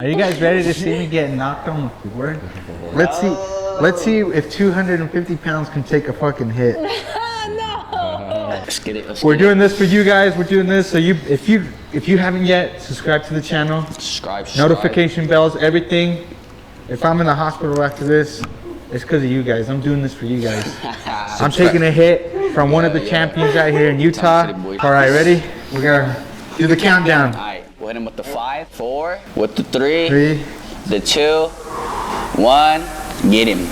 Are you guys ready to see me get knocked on the floor? Let's see if 250 pounds can take a fucking hit. No. Let's get it. We're doing this for you guys. We're doing this so if you haven't yet, subscribe to the channel. Subscribe. Notification bells, everything. If I'm in the hospital after this, it's because of you guys. I'm doing this for you guys. I'm taking a hit from one of the champions out here in Utah. All right, ready? We're gonna do the countdown. All right, we'll hit him with the 5, 4, with the 3, 3, the 2, 1. Get him.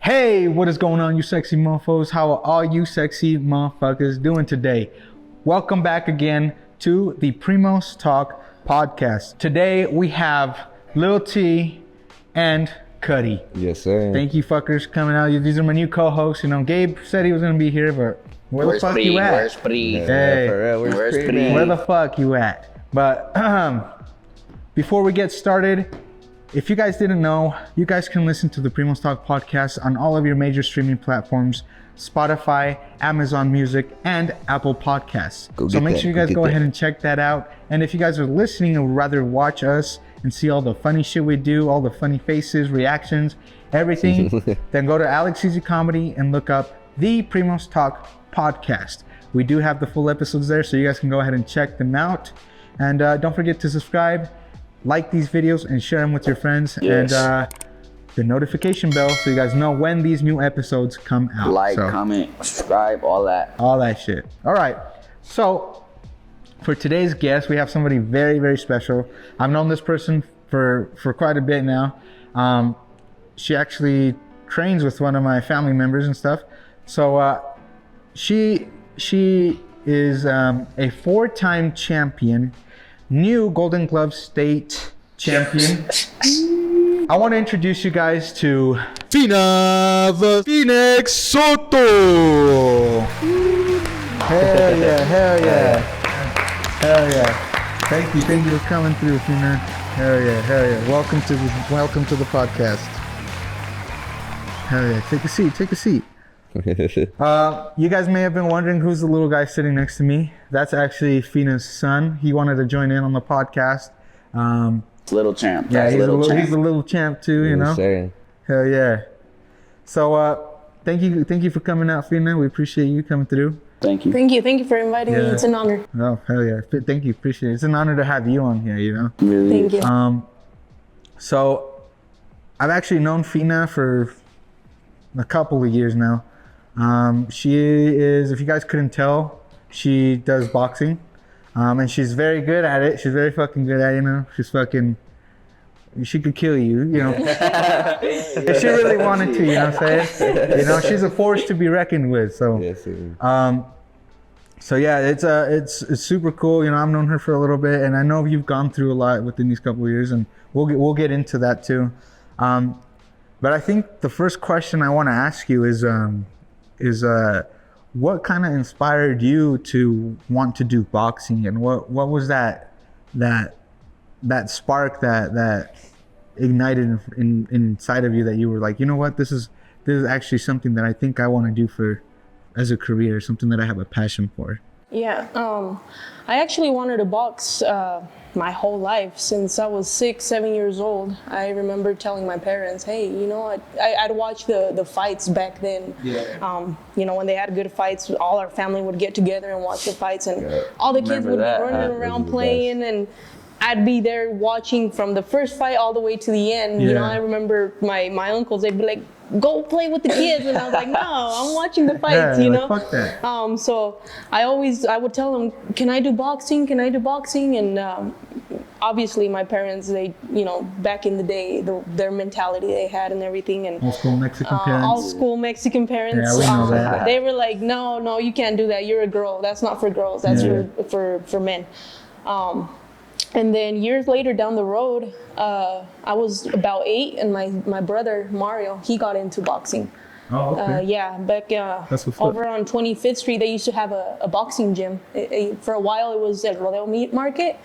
Hey, what is going on, you sexy mofos? How are all you sexy motherfuckers doing today? Welcome back again to the PrimoTalks podcast. Today we have Lil T and Cudi. Yes, sir. Thank you fuckers coming out. These are my new co-hosts. You know, Gabe said he was gonna be here, but where the fuck you at? Where's Pri? Hey, Where's Pri? where the fuck you at? But before we get started, if you guys didn't know, you guys can listen to the PrimoTalks podcast on all of your major streaming platforms: Spotify, Amazon Music, and Apple Podcasts. So make sure you guys go ahead and check that out. And if you guys are listening and would rather watch us and see all the funny shit we do, all the funny faces, reactions, everything, then go to AlexEzComedy and look up the PrimoTalks podcast. We do have the full episodes there, so you guys can go ahead and check them out. And don't forget to subscribe, like these videos, and share them with your friends. Yes. And the notification bell so you guys know when these new episodes come out. Like, comment, subscribe, all that. All that shit. All right. So for today's guest, we have somebody very, very special. I've known this person for quite a bit now. She actually trains with one of my family members and stuff. So she is a 4-time champion, new Golden Glove state champion. I want to introduce you guys to Fina the Phoenix Soto. Hell yeah, hell yeah, hell yeah. Thank you for coming through, Fina. Hell yeah, hell yeah. Welcome to the podcast. Hell yeah, take a seat. You guys may have been wondering who's the little guy sitting next to me. That's actually Fina's son. He wanted to join in on the podcast. Little champ. Yeah, That's he's champ. a little champ too, you know. Saying. Hell yeah. So thank you for coming out, Fina. We appreciate you coming through. Thank you. Thank you for inviting me. It's an honor. Oh, hell yeah. Thank you, appreciate it. It's an honor to have you on here, you know. Really? Thank you. So I've actually known Fina for a couple of years now. She is, if you guys couldn't tell, she does boxing. And she's very good at it. She's very fucking good at it, you know. She could kill you, you know. If she really wanted to, you know what I'm saying? You know, she's a force to be reckoned with. So, Yes, sir. so yeah, it's super cool. You know, I've known her for a little bit, and I know you've gone through a lot within these couple of years, and we'll get into that too. But I think the first question I want to ask you is what kind of inspired you to want to do boxing, and what was that spark that ignited inside of you that you were like, you know what, this is actually something that I think I want to do as a career, something that I have a passion for. Yeah. I actually wanted to box my whole life since I was 6-7 years old. I remember telling my parents, hey, you know, I'd watch the fights back then. Yeah. You know, when they had good fights, all our family would get together and watch the fights, and all the kids would be running around playing, and I'd be there watching from the first fight all the way to the end. Yeah. You know, I remember my uncles, they'd be like, go play with the kids, and I was like, no, I'm watching the fights, you know. Fuck that. So I would tell them, can I do boxing? And obviously my parents, they, you know, back in the day, their mentality they had and everything, and Old school Mexican parents. old school Mexican parents. Yeah, we know that. They were like, no, you can't do that. You're a girl. That's not for girls. That's for men. And then years later down the road, I was about 8, and my brother Mario, he got into boxing. Oh, okay. Yeah, back over on 25th Street, they used to have a boxing gym. For a while, it was at Rodeo Meat Market.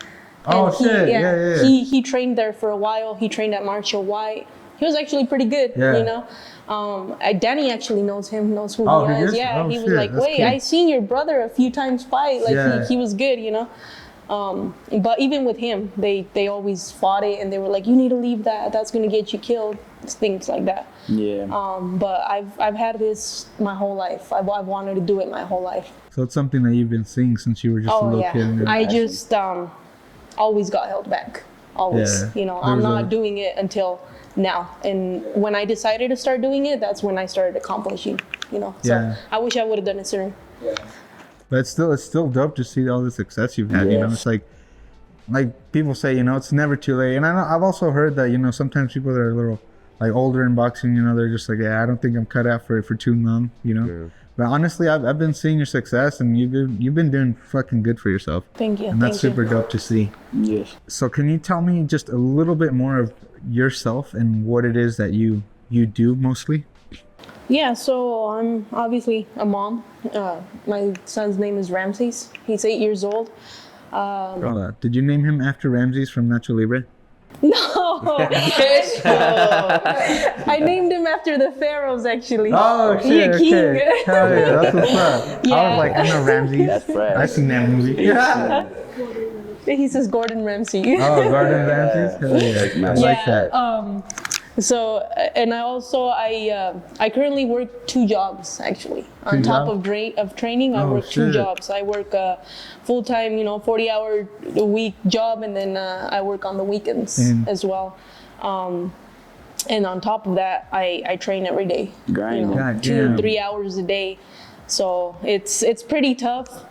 Oh, shit. Yeah. He trained there for a while. He trained at Marshall White. He was actually pretty good, you know. Danny actually knows him, knows who Oh, he he is. is? Yeah, Oh, he was shit, like, that's wait, cool. I seen your brother a few times fight. Like Yeah. he was good, you know. But even with him, they always fought it, and they were like, you need to leave that. That's gonna get you killed. Things like that. Yeah. But I've had this my whole life. I've wanted to do it my whole life. So it's something that you've been seeing since you were just a Oh little yeah, kid. And I just always got held back. Always, Yeah. you know, I'm There's not doing it until now. And when I decided to start doing it, that's when I started accomplishing. You know, so Yeah. I wish I would have done it sooner. But it's still dope to see all the success you've had. You know, it's like people say, you know, it's never too late. And I've also heard that, you know, sometimes people that are a little like older in boxing, you know, they're just like, yeah, I don't think I'm cut out for it for too long, you know. Yeah. But honestly, I've been seeing your success, and you've been doing fucking good for yourself. Thank you. And that's thank super you. dope to see. Yes. So can you tell me just a little bit more of yourself and what it is that you do mostly? Yeah, so I'm obviously a mom. My son's name is Ramses. He's 8 years old. Did you name him after Ramses from Nacho Libre? No, I named him after the pharaohs actually. Oh shit! Yeah, king. Okay. Hell yeah, that's what's up. I Yeah. was like, I know Ramses. That's fresh. I seen that movie. Yeah. He says Gordon Ramsay. Oh, Gordon Ramses. Hell yeah. I like that. So, and I currently work 2 jobs actually. On top of training, I Oh, work 2 shit. jobs. I work a full-time, 40-hour a week job, and then I work on the weekends as well. And on top of that, I train every day. Grinding. God 2-3 hours a day. So it's pretty tough.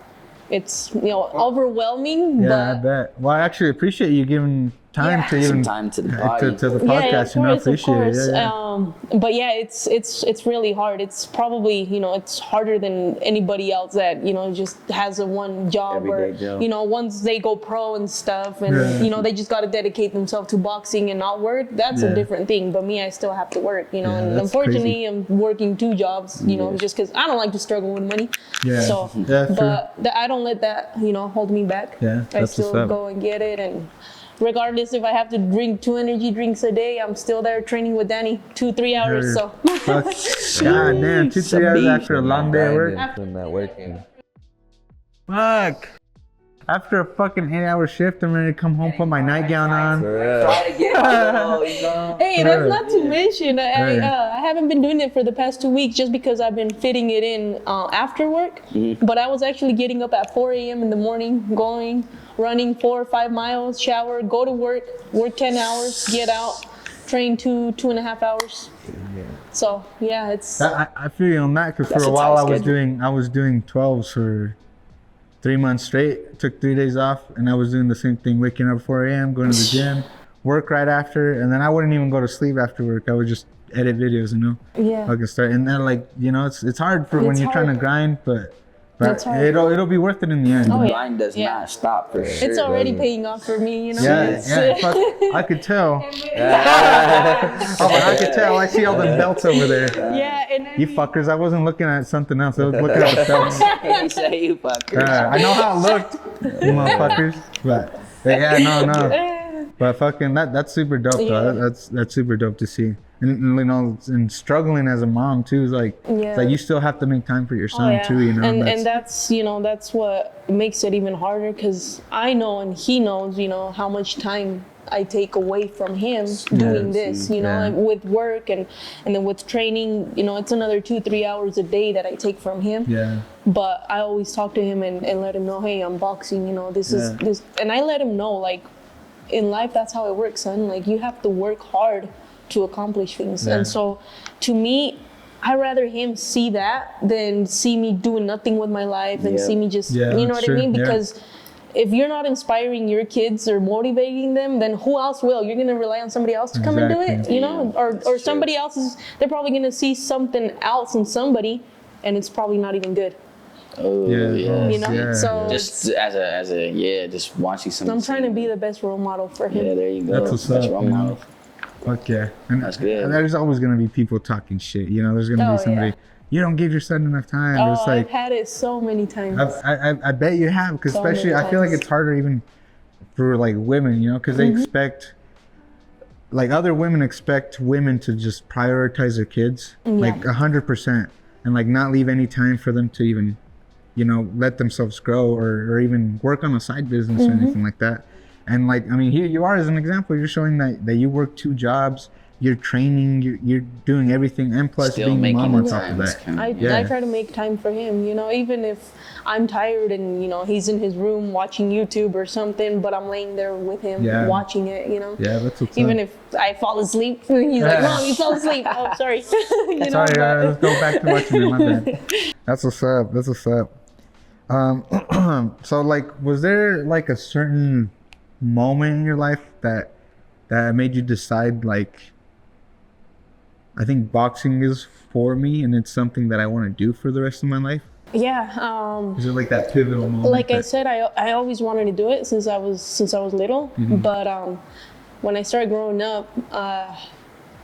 It's overwhelming. Yeah, I but bet. Well, I actually appreciate you giving time to even Some time to the body. to the yeah, podcast. You know, of appreciate course. it. Yeah. But yeah, it's really hard. It's probably it's harder than anybody else that just has a one job Everyday or job. once they go pro and stuff and Yeah. they just got to dedicate themselves to boxing and not work. That's Yeah. a different thing. But me, I still have to work. And that's unfortunately, I'm working 2 jobs. Just because I don't like to struggle with money. Yeah. So, Yeah, true. but I don't let that hold me back. Yeah, I that's still what's up. go and get it and. Regardless if I have to drink 2 energy drinks a day, I'm still there training with Danny 2-3 hours. So Fuck. God damn, 2-3 hours after a long day of work. Putting that work in. Fuck. After a fucking 8-hour shift, I'm ready to come home, put my nightgown on. For real. Try to get hey, that's not to mention Right. I haven't been doing it for the past 2 weeks just because I've been fitting it in after work. But I was actually getting up at 4 a.m. in the morning, going, running 4 or 5 miles, shower, go to work 10 hours, get out, train 2.5 hours. So yeah, it's I feel you on that because That's for a a while tight I was doing 12s for 3 months straight. Took 3 days off, and I was doing the same thing, waking up at 4 a.m., going to the gym, work right after, and then I wouldn't even go to sleep after work. I would just edit videos, yeah. I could start, and then it's hard for when It's you're trying to hard. grind, but It's hard. it'll be worth it in the end. Oh, yeah. Grind does Yeah. not stop for sure. It's already paying off for me, Yeah, fuck, I could tell. I could tell. I see all the belts over there. Yeah, and You fuckers, I wasn't looking at something else. I was looking at the belts. He say you fucker. I know how it looked, you motherfuckers. But yeah, no. But fucking, that's super dope, though. Yeah. That's super dope to see. And and struggling as a mom too is like, Yeah. it's like you still have to make time for your son too, you know. And that's that's what makes it even harder because I know and he knows, how much time I take away from him doing this, Yeah. with work and then with training, it's another 2-3 hours a day that I take from him. Yeah. But I always talk to him and let him know, hey, I'm boxing, this is this, and I let him know, like, in life, that's how it works, son. Like, you have to work hard to accomplish things. Yeah. And so, to me, I'd rather him see that than see me doing nothing with my life and Yeah. see me just, Yeah, you know that's what I true. mean? Yeah. Because if you're not inspiring your kids or motivating them, then who else will? You're gonna rely on somebody else to come and do it, Exactly. or somebody else they're probably gonna see something else in somebody, and it's probably not even good. Oh, Yeah. yeah. Yeah. So Just as a just watching something. I'm trying to be the best role model for him. Yeah, there you go. That's what's up, role man. model. Fuck yeah. And That's good. and there's always gonna be people talking shit. There's gonna Oh, be somebody. yeah. You don't give your son enough time. But it's I've like had it so many times. I bet you have, because So many especially I feel like times. it's harder even for like women, because they expect like other women expect women to just prioritize their kids, like 100%, and like not leave any time for them to even, you know, let themselves grow or even work on a side business or anything like that. And like, I mean, here you are as an example. You're showing that you work 2 jobs, you're training, you're doing everything, and plus Still being a mom on top time. of that. I try to make time for him, you know, even if I'm tired and, you know, he's in his room watching YouTube or something, but I'm laying there with him watching it, you know. Yeah, that's what's even up. if I fall asleep, he's like, Mom, you fell asleep. Oh, sorry. You know, Sorry, let's go back to watching it. My bad. That's what's up. That's what's up. So like, was there like a certain moment in your life that made you decide, like, I think boxing is for me and it's something that I want to do for the rest of my life? Yeah. Is it like that pivotal moment? Like I said, I always wanted to do it since I was little. But when I started growing up,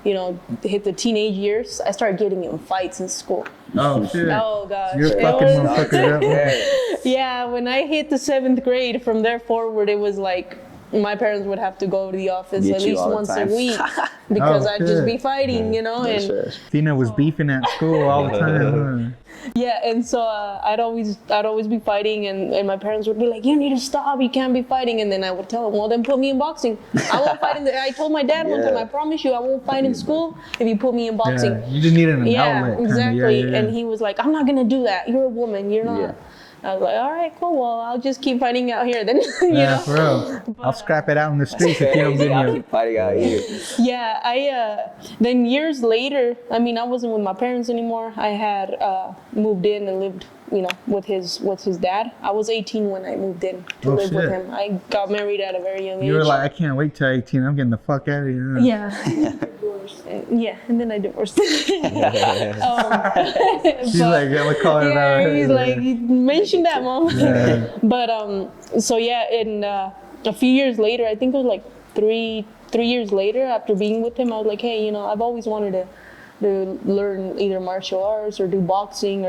you know, hit the teenage years, I started getting in fights in school. Oh shit. Oh gosh. You're fucking motherfucker up. Yeah, when I hit the 7th grade, from there forward, it was like my parents would have to go to the office at least once a week because I'd just be fighting, you know. And Fina was beefing at school all the time. yeah, and so I'd always be fighting, and my parents would be like, "You need to stop. You can't be fighting." And then I would tell them, "Well, then put me in boxing. I won't fight in I told my dad one time, "I promise you, I won't fight in school if you put me in boxing." Yeah, you just needed an outlet. Exactly. Yeah. And he was like, "I'm not gonna do that. You're a woman. You're not." Yeah. I was like, all right, cool. Well, I'll just keep fighting out here then. you know? For real. I'll scrap it out in the streets if you don't give me I'll keep fighting out here. Yeah, then years later, I mean, I wasn't with my parents anymore. I had moved in and lived, you know, with his dad. I was 18 when I moved in to live with him. I got married at a very young age. You were like, I can't wait till 18. I'm getting the fuck out of here. Yeah. Yeah, and then I divorced. She's like, yeah, let's call it out. He's like, you mentioned that, Mom. Yeah. But so yeah, and a few years later, I think it was like three years later after being with him, I was like, hey, you know, I've always wanted to learn either martial arts or do boxing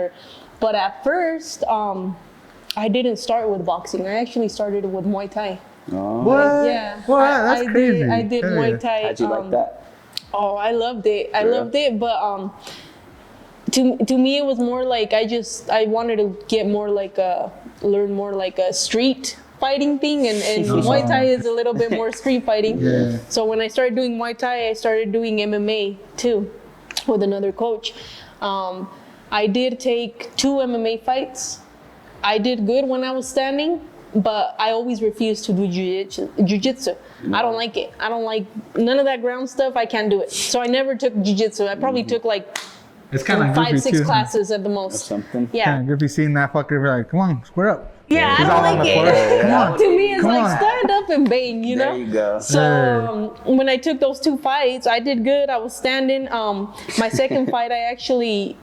but at first, I didn't start with boxing. I actually started with Muay Thai. Oh. What? Yeah. What? That's crazy. I did Muay Thai. How'd you like that? Oh, I loved it. I loved it, but to me it was more like I wanted to get more like learn more like a street fighting thing, and Muay Thai is a little bit more street fighting. Yeah. So when I started doing Muay Thai, I started doing MMA too with another coach. I did take 2 MMA fights. I did good when I was standing, but I always refused to do jiu-jitsu. I don't like it. I don't like none of that ground stuff. I can't do it. So I never took jiu-jitsu. I probably took like it's kind of 5-6 classes at the most. Something. Yeah. Kind of goofy seeing that fucker be like, come on, square up. Yeah, He's I don't like it. Come on. To me, it's like stand up and bang, you know? There you go. So when I took those 2 fights, I did good. I was standing. My second fight, I actually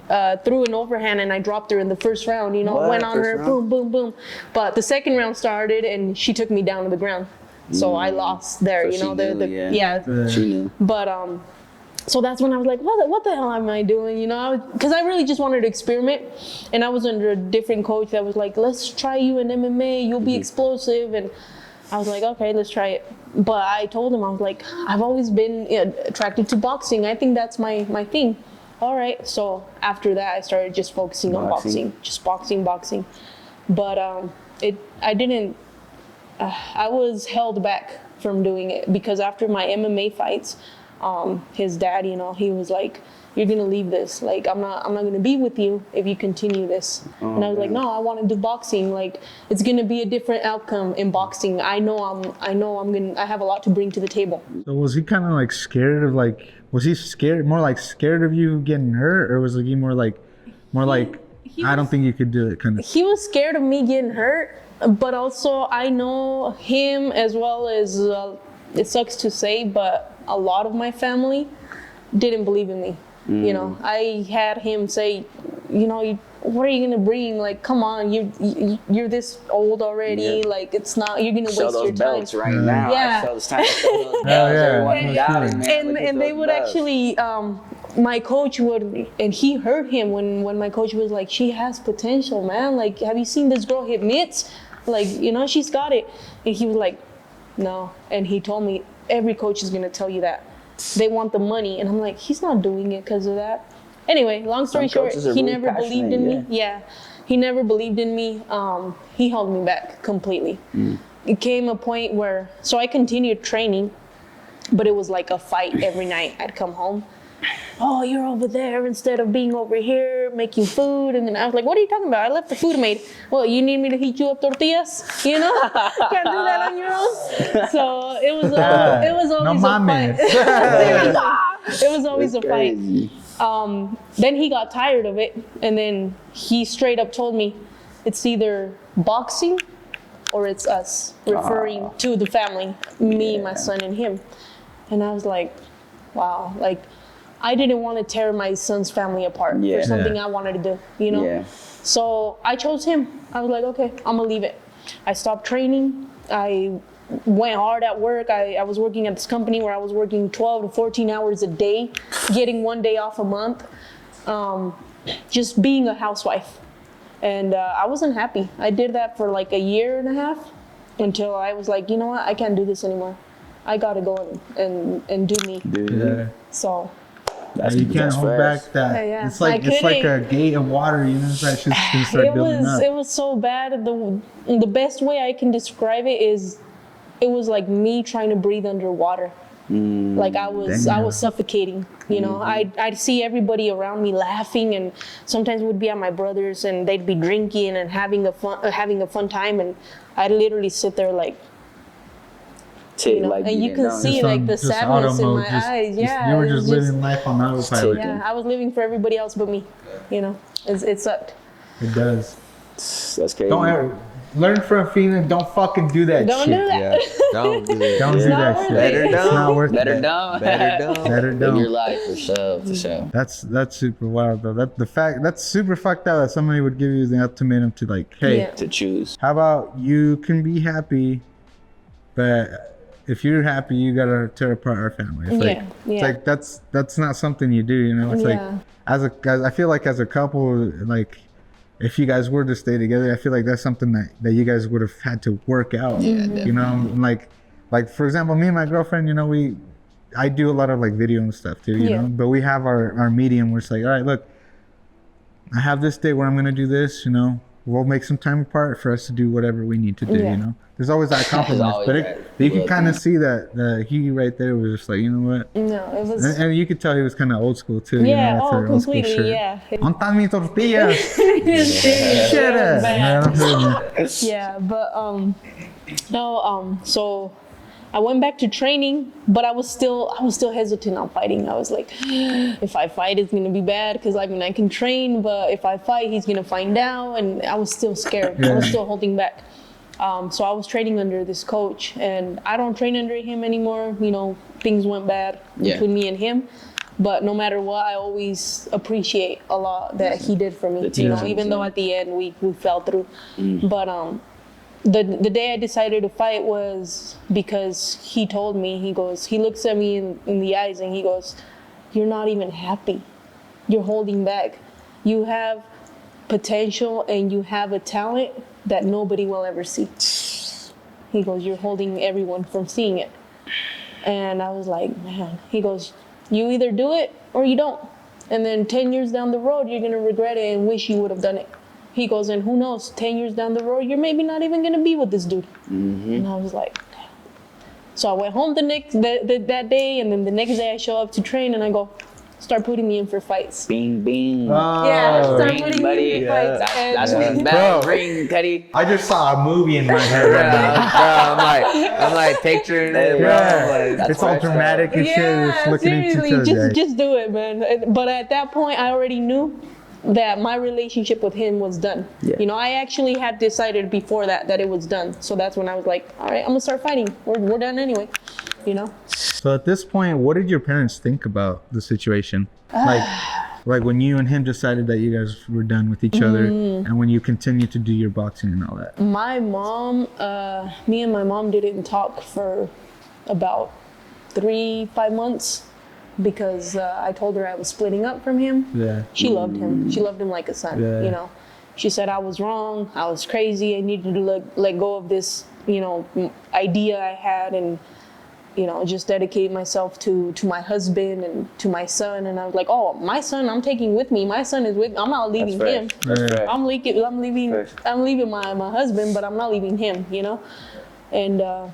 threw an overhand and I dropped her in the first round, you know? What? Went on First her, round? boom, boom, boom. But the second round started and she took me down to the ground. So I lost there, So you know? she knew. But so that's when I was like, what the hell am I doing? You know, because I really just wanted to experiment. And I was under a different coach that was like, let's try you in MMA. You'll be explosive. And I was like, okay, let's try it. But I told him, I was like, I've always been attracted to boxing. I think that's my thing. All right. So after that, I started just focusing on boxing. Just boxing. But I was held back from doing it because after my MMA fights, his dad, you know, he was like, you're gonna leave this. Like, I'm not gonna be with you if you continue this. And I was like, no, I want to do boxing. Like, it's gonna be a different outcome in boxing. I have a lot to bring to the table. So was he kind of like scared of was he scared of you getting hurt, or was he more like, I don't think you could do it kind of? He was scared of me getting hurt, but also I know him as well as, it sucks to say, but a lot of my family didn't believe in me. You know, I had him say, you know, what are you gonna bring? Like, come on, you're this old already. Yeah. Like, it's not. You're gonna waste your time. Belts right now. Yeah. It's time to show those belts. And they would actually. My coach would, and he heard him when my coach was like, she has potential, man. Like, have you seen this girl hit mitts? Like, you know, she's got it. And he was like, no. And he told me, every coach is gonna tell you that. they want the money. And I'm like, he's not doing it because of that. Anyway, long story short, coaches are he really never believed in me. Yeah, he never believed in me. He held me back completely. It came a point where, so I continued training, but it was like a fight every night. I'd come home. Oh, you're over there instead of being over here making food. And then I was like, what are you talking about? I left the food made. Well, you need me to heat you up tortillas? You know? Can't do that on your own. So it was always a fight. It was always a fight. Then he got tired of it. And then he straight up told me, it's either boxing or it's us, referring to the family, me, my son, and him. And I was like, wow, like, I didn't want to tear my son's family apart for something I wanted to do, you know? Yeah. So I chose him. I was like, okay, I'm gonna leave it. I stopped training. I went hard at work. I was working at this company where I was working 12 to 14 hours a day, getting 1 day off a month, just being a housewife. And I wasn't happy. I did that for like a year and a half until I was like, you know what? I can't do this anymore. I gotta go and do me. Yeah. So. You can't hold back that. Yeah. It's like a gate of water, you know. It's like just gonna start building up. It was so bad. The best way I can describe it is, it was like me trying to breathe underwater. Like I was suffocating. You know, I'd see everybody around me laughing, and sometimes we'd be at my brother's and they'd be drinking and having a fun time, and I'd literally sit there like. You know, and you can see like the sadness in my eyes. Yeah, you were just living life on autopilot. Yeah, I was living for everybody else but me. You know, it sucked. It does. That's crazy. Don't ever learn from Fina. Don't fucking do that. Don't shit. do that. Yeah. Don't do that. Don't do that shit. Better It's not worth Better it. don't. Better don't. In your life, for sure. That's super wild though. That's super fucked up that somebody would give you the ultimatum to like, hey, To choose. how about you can be happy, but if you're happy, you gotta tear apart our family. It's like that's not something you do, you know. It's like I feel like as a couple, like if you guys were to stay together, I feel like that's something that you guys would have had to work out. You know, and like for example, me and my girlfriend, you know, I do a lot of like video and stuff too, you know. But we have our medium where it's like, all right, look, I have this day where I'm gonna do this, you know. We'll make some time apart for us to do whatever we need to do, you know. There's always that compromise, but you can kind of see that he right there was just like, you know what? No, it was. And you could tell he was kind of old school too. Yeah, you know, oh, completely, yeah. Ontan mi tortillas. Shut up. Yeah, but no, so I went back to training, but I was still hesitant on fighting. I was like, if I fight, it's gonna be bad because I mean I can train, but if I fight, he's gonna find out, and I was still scared. I was still holding back. So I was training under this coach, and I don't train under him anymore. You know, things went bad between me and him. But no matter what, I always appreciate a lot that he did for me. You know, even though at the end we fell through. But the day I decided to fight was because he told me, he looks at me in the eyes and he goes, you're not even happy. You're holding back. You have potential and you have a talent that nobody will ever see. He goes, you're holding everyone from seeing it. And I was like, man, he goes, you either do it or you don't. And then 10 years down the road, you're gonna regret it and wish you would have done it. He goes, and who knows, 10 years down the road, you're maybe not even gonna be with this dude. And I was like, damn. So I went home that day, and then the next day I show up to train and I go, start putting me in for fights. Bing, bing. Yeah, start putting me in for fights. That's what it's about. Ring, Cudi. I just saw a movie in my head right now. I'm like picturing it. Yeah, it's all dramatic and shit. Just looking at each other. Just do it, man. But at that point, I already knew that my relationship with him was done. You know, I actually had decided before that it was done. So that's when I was like, all right, I'm gonna start fighting. We're done anyway, you know? So at this point, what did your parents think about the situation? Like when you and him decided that you guys were done with each other, and when you continued to do your boxing and all that? My mom, me and my mom didn't talk for about 3-5 months. Because I told her I was splitting up from him. Yeah. She loved him. She loved him like a son, you know. She said I was wrong, I was crazy, I needed to let go of this, you know, idea I had. And just dedicate myself to my husband and to my son. And I was like, oh, my son, I'm taking with me. My son is with me. I'm not leaving him. I'm leaving my husband, but I'm not leaving him, And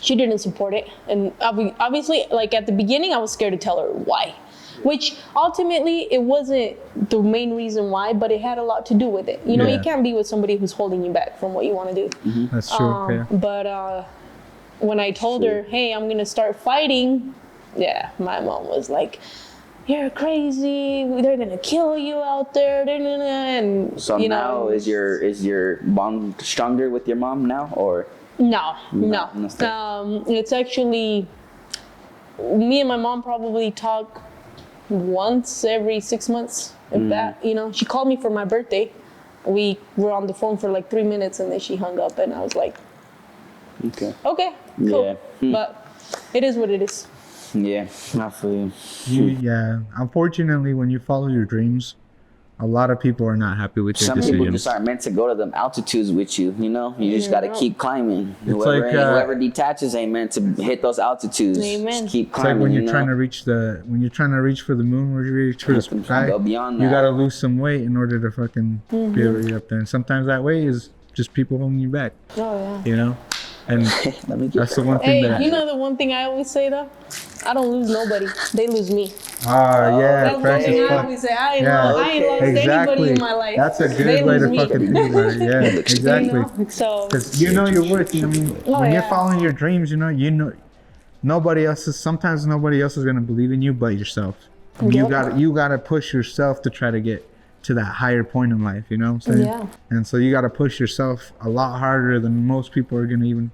she didn't support it. And obviously, like at the beginning, I was scared to tell her why. Which ultimately, it wasn't the main reason why, but it had a lot to do with it. You can't be with somebody who's holding you back from what you want to do. That's true. But when I told her, hey, I'm going to start fighting, my mom was like, you're crazy. They're going to kill you out there. And, so now, is your bond stronger with your mom now, or? No. It's actually, me and my mom probably talk once every 6 months, if that. She called me for my birthday. We were on the phone for like 3 minutes, and then she hung up, and I was like, okay, cool. But it is what it is. Yeah, I feel you. Unfortunately, when you follow your dreams, a lot of people are not happy with your decisions. Some people just aren't meant to go to them altitudes with you, You just got to keep climbing. Whoever detaches ain't meant to hit those altitudes. Amen. Just keep It's climbing, like when you're trying to reach for the moon, or you reach for the sky, go beyond that. You got to lose some weight in order to fucking be able to get up there. And sometimes that weight is just people holding you back. Oh, yeah. And that's the one thing that... Hey, the one thing I always say, though? I don't lose nobody. They lose me. That's one thing I always say. I ain't lost anybody in my life. That's a good way to fucking think about it. Yeah, exactly. So, because your worth. When you're following your dreams, nobody else is. Sometimes nobody else is gonna believe in you but yourself. You gotta push yourself to try to get to that higher point in life. You know what I'm saying? Yeah. And so you gotta push yourself a lot harder than most people are gonna even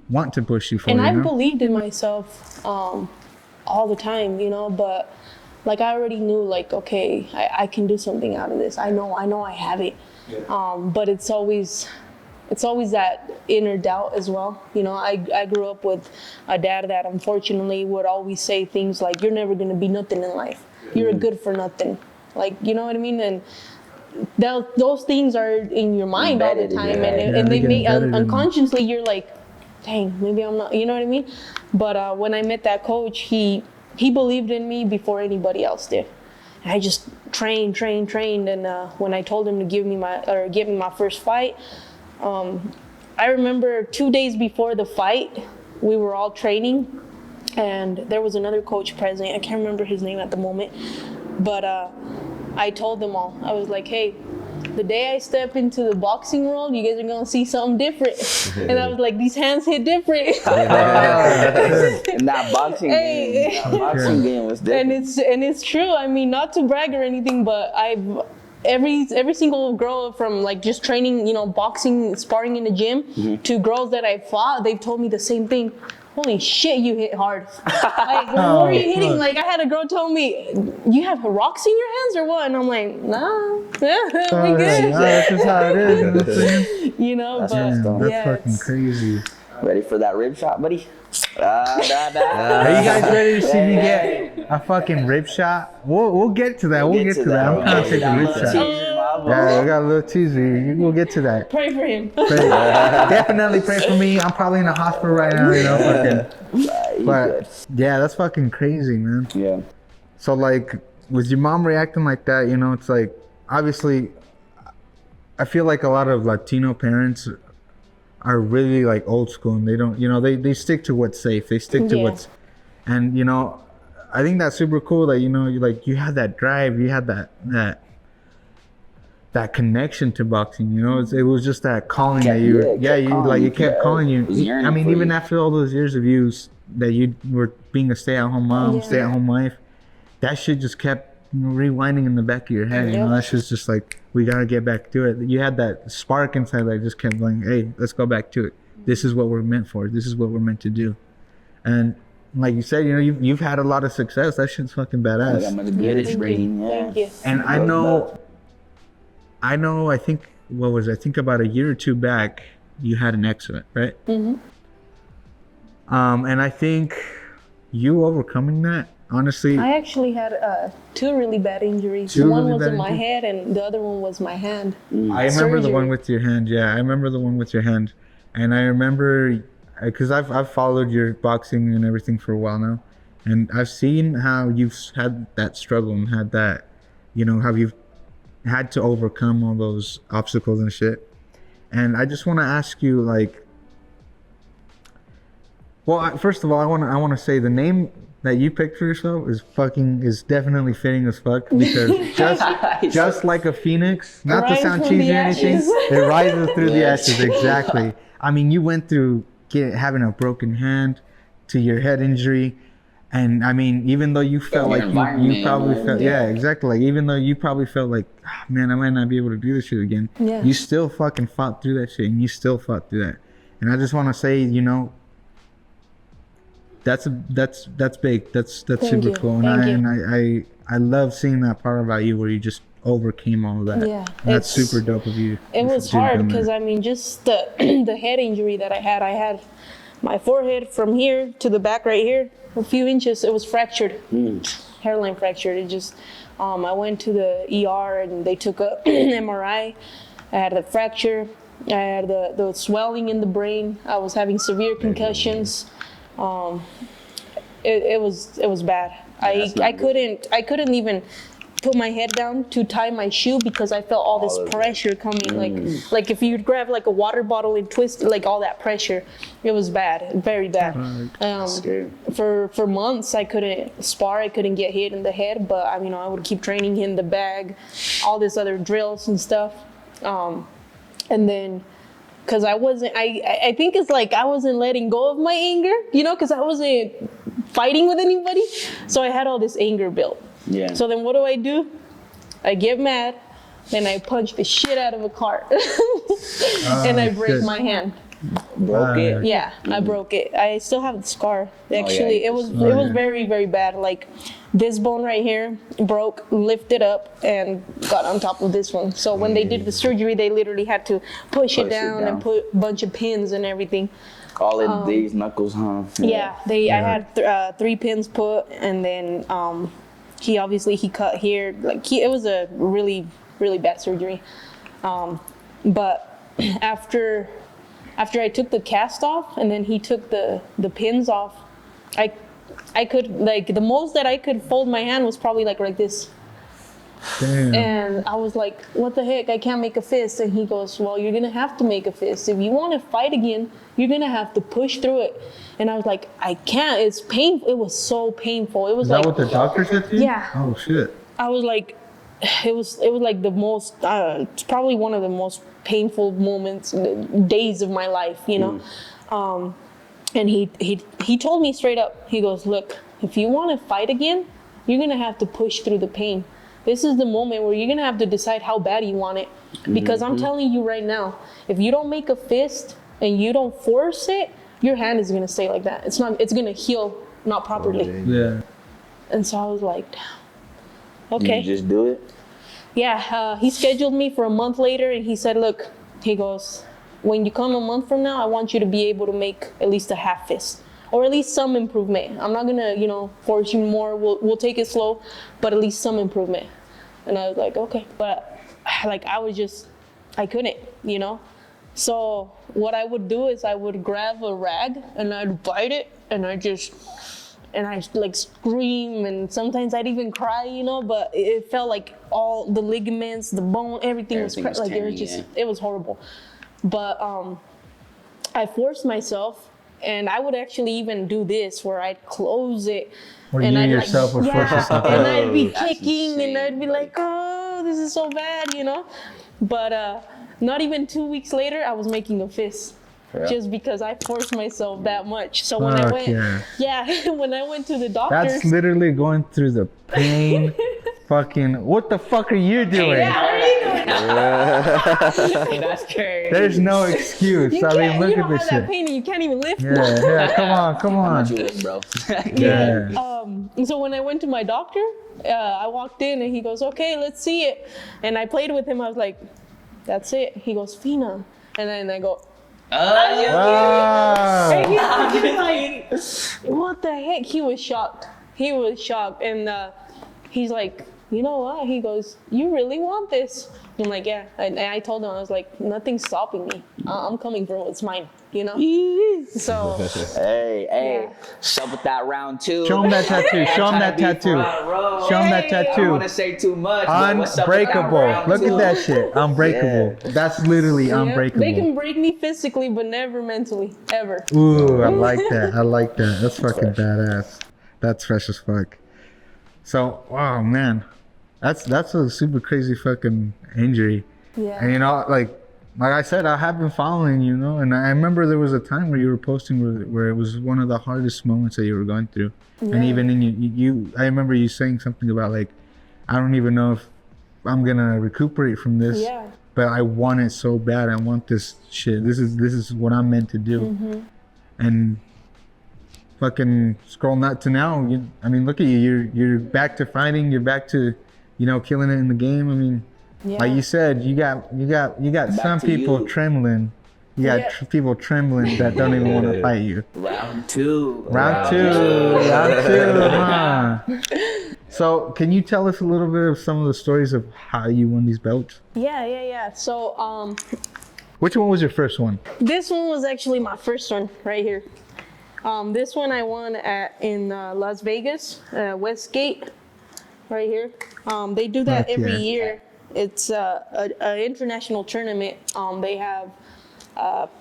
want to push you for. And I believed in myself all the time, but like I already knew, like, okay, I can do something out of this. I know I have it. Yeah. But it's always that inner doubt as well. I grew up with a dad that unfortunately would always say things like, you're never gonna be nothing in life. You're a good for nothing. Like, you know what I mean? And those things are in your mind all the time, and they make unconsciously you're like, dang, maybe I'm not, you know what I mean? But when I met that coach, he believed in me before anybody else did. And I just trained, and when I told him to give me my first fight, I remember 2 days before the fight, we were all training, and there was another coach present. I can't remember his name at the moment, but I told them all, I was like, hey, the day I step into the boxing world, you guys are gonna see something different. And I was like, these hands hit different. And that boxing game was different. And it's true. I mean, not to brag or anything, but every single girl from like just training, boxing, sparring in the gym, to girls that I fought, they've told me the same thing. Holy shit, you hit hard. Like, what are you hitting? Like, I had a girl tell me, you have rocks in your hands or what? And I'm like, nah, we good. That's just how it is. That's fucking crazy. Ready for that rib shot, buddy? Are you guys ready to see me get a fucking rib shot? We'll get to that. We'll get to that. I'm trying to take a rib shot. Yeah, we got a little teaser. We'll get to that. Pray for him. Definitely pray for me. I'm probably in the hospital right now, But yeah, that's fucking crazy, man. Yeah. So like, was your mom reacting like that? It's like, obviously, I feel like a lot of Latino parents are really like old school, and they don't, they stick to what's safe. They stick to what's, and I think that's super cool that you had that drive, you had that connection to boxing. It was just that calling that it kept calling you. I mean, even after all those years of use that you were being a stay-at-home mom, stay-at-home wife, that shit just kept rewinding in the back of your head. That shit's just like, we gotta get back to it. You had that spark inside that just kept going, hey, let's go back to it. This is what we're meant for. This is what we're meant to do. And like you said, you've had a lot of success. That shit's fucking badass. Thank you. And I think about a year or two back, you had an accident, right? Mm-hmm. And I think you overcoming that, honestly. I actually had 2 really bad injuries. One was in my head, and the other one was my hand. I remember the one with your hand. Yeah, I remember the one with your hand. And I remember because I've followed your boxing and everything for a while now, and I've seen how you've had that struggle and had that, how you've had to overcome all those obstacles and shit. And I just want to ask you, like, well, first of all, I want to say the name that you picked for yourself is definitely fitting as fuck, because just like a phoenix, not to sound cheesy or anything, it rises through the ashes. Exactly. I mean, you went through having a broken hand to your head injury, and I mean, even though you felt like you probably felt, exactly, like even though you probably felt like, oh, man, I might not be able to do this shit again, you still fucking fought through that shit, and you still fought through that. And I just want to say, that's big. That's super cool. And I love seeing that part about you where you just overcame all of that. Yeah, and that's super dope of you. It was hard because I mean, just the the head injury that I had my forehead from here to the back right here, a few inches. It was fractured, hairline fractured. It just I went to the ER and they took a MRI. I had the fracture. I had the swelling in the brain. I was having severe concussions. It was bad. I couldn't even put my head down to tie my shoe because I felt all this pressure coming, like if you grab like a water bottle and twist, like all that pressure. It was bad, very bad. For months I couldn't spar, I couldn't get hit in the head, but I would keep training in the bag, all these other drills and stuff, and then. Because I think it's like I wasn't letting go of my anger, because I wasn't fighting with anybody. So I had all this anger built. Yeah. So then what do? I get mad, and I punch the shit out of a cart. And I break my hand. Broke it? Yeah, I broke it. I still have the scar. Actually, it was very, very bad. Like this bone right here broke, lifted up, and got on top of this one. So when they did the surgery, they literally had to push it down and put a bunch of pins and everything. All in these knuckles, huh? Yeah, I had 3 pins put, and then he cut here. Like it was a really, really bad surgery. But after I took the cast off and then he took the pins off, I could, like, the most that I could fold my hand was probably like this. Damn. And I was like, what the heck, I can't make a fist. And he goes, well, you're gonna have to make a fist. If you want to fight again, you're gonna have to push through it. And I was like, I can't, it's painful. It was so painful. It was like, is that what the doctor said to you? Yeah. Oh shit. I was like, it was like the most, it's probably one of the most painful moments, days of my life, and he told me straight up, he goes, look, if you want to fight again, you're gonna have to push through the pain. This is the moment where you're gonna have to decide how bad you want it, because I'm telling you right now, if you don't make a fist and you don't force it, your hand is gonna stay like that. It's gonna heal not properly. Yeah. And so I was like, okay. Did you just do it? Yeah, he scheduled me for a month later, and he said, look, he goes, when you come a month from now, I want you to be able to make at least a half fist, or at least some improvement. I'm not gonna, force you more. We'll take it slow, but at least some improvement. And I was like, okay. But like I couldn't, So what I would do is I would grab a rag and I'd bite it, and I like scream, and sometimes I'd even cry, but it felt like all the ligaments, the bone, everything was like it was horrible. But I forced myself, and I would actually even do this where I'd close it. Or and I'd yourself would force yourself. And I'd be kicking, and I'd be like, oh, this is so bad, But not even 2 weeks later, I was making a fist. Just because I forced myself that much. So when I went, when I went to the doctor, that's literally going through the pain. Fucking, what the fuck are you doing? Yeah, what are you doing? That's crazy. There's no excuse. Look at this shit. That pain and you can't even lift. Come on. You live, bro. So when I went to my doctor, I walked in and he goes, okay, let's see it. And I played with him. I was like, that's it. He goes, Fina. And then I go, and he was just like, what the heck? He was shocked. And he's like, you know what? He goes, you really want this? I'm like, yeah. And I told him, I was like, nothing's stopping me. I'm coming for what's mine, you know? So. Hey. Sup with that round 2. Show him that tattoo. Show him that tattoo. Show him that I don't tattoo. want to say too much. But what's up with that Unbreakable. round Look 2? at that shit. Unbreakable. That's literally Yeah, unbreakable. they can break me physically, but never mentally, ever. Ooh, I like that. I like that. That's fucking badass. That's fresh as fuck. So, wow, man, that's a super crazy fucking injury. Yeah. And you know, like I said, I have been following you, know, and I remember there was a time where you were posting where it was one of the hardest moments that you were going through. Yeah. And even in you, I remember you saying something about like, I don't even know if I'm gonna recuperate from this. Yeah. But I want it so bad. I want this shit. This is what I'm meant to do. Mm-hmm. And fucking scroll not to now. I mean, look at you. You're back to fighting. You're back to, you know, killing it in the game. I mean, Yeah. like you said, you got some to people you. trembling. You got Yeah. People trembling that don't even want to fight you. Round 2. Round two, huh? So, can you tell us a little bit of some of the stories of how you won these belts? Yeah. So, Which one was your first one? this one was actually my first one right here. This one I won in Las Vegas, Westgate, right here. They do that Heck every yeah. year. It's an international tournament. They have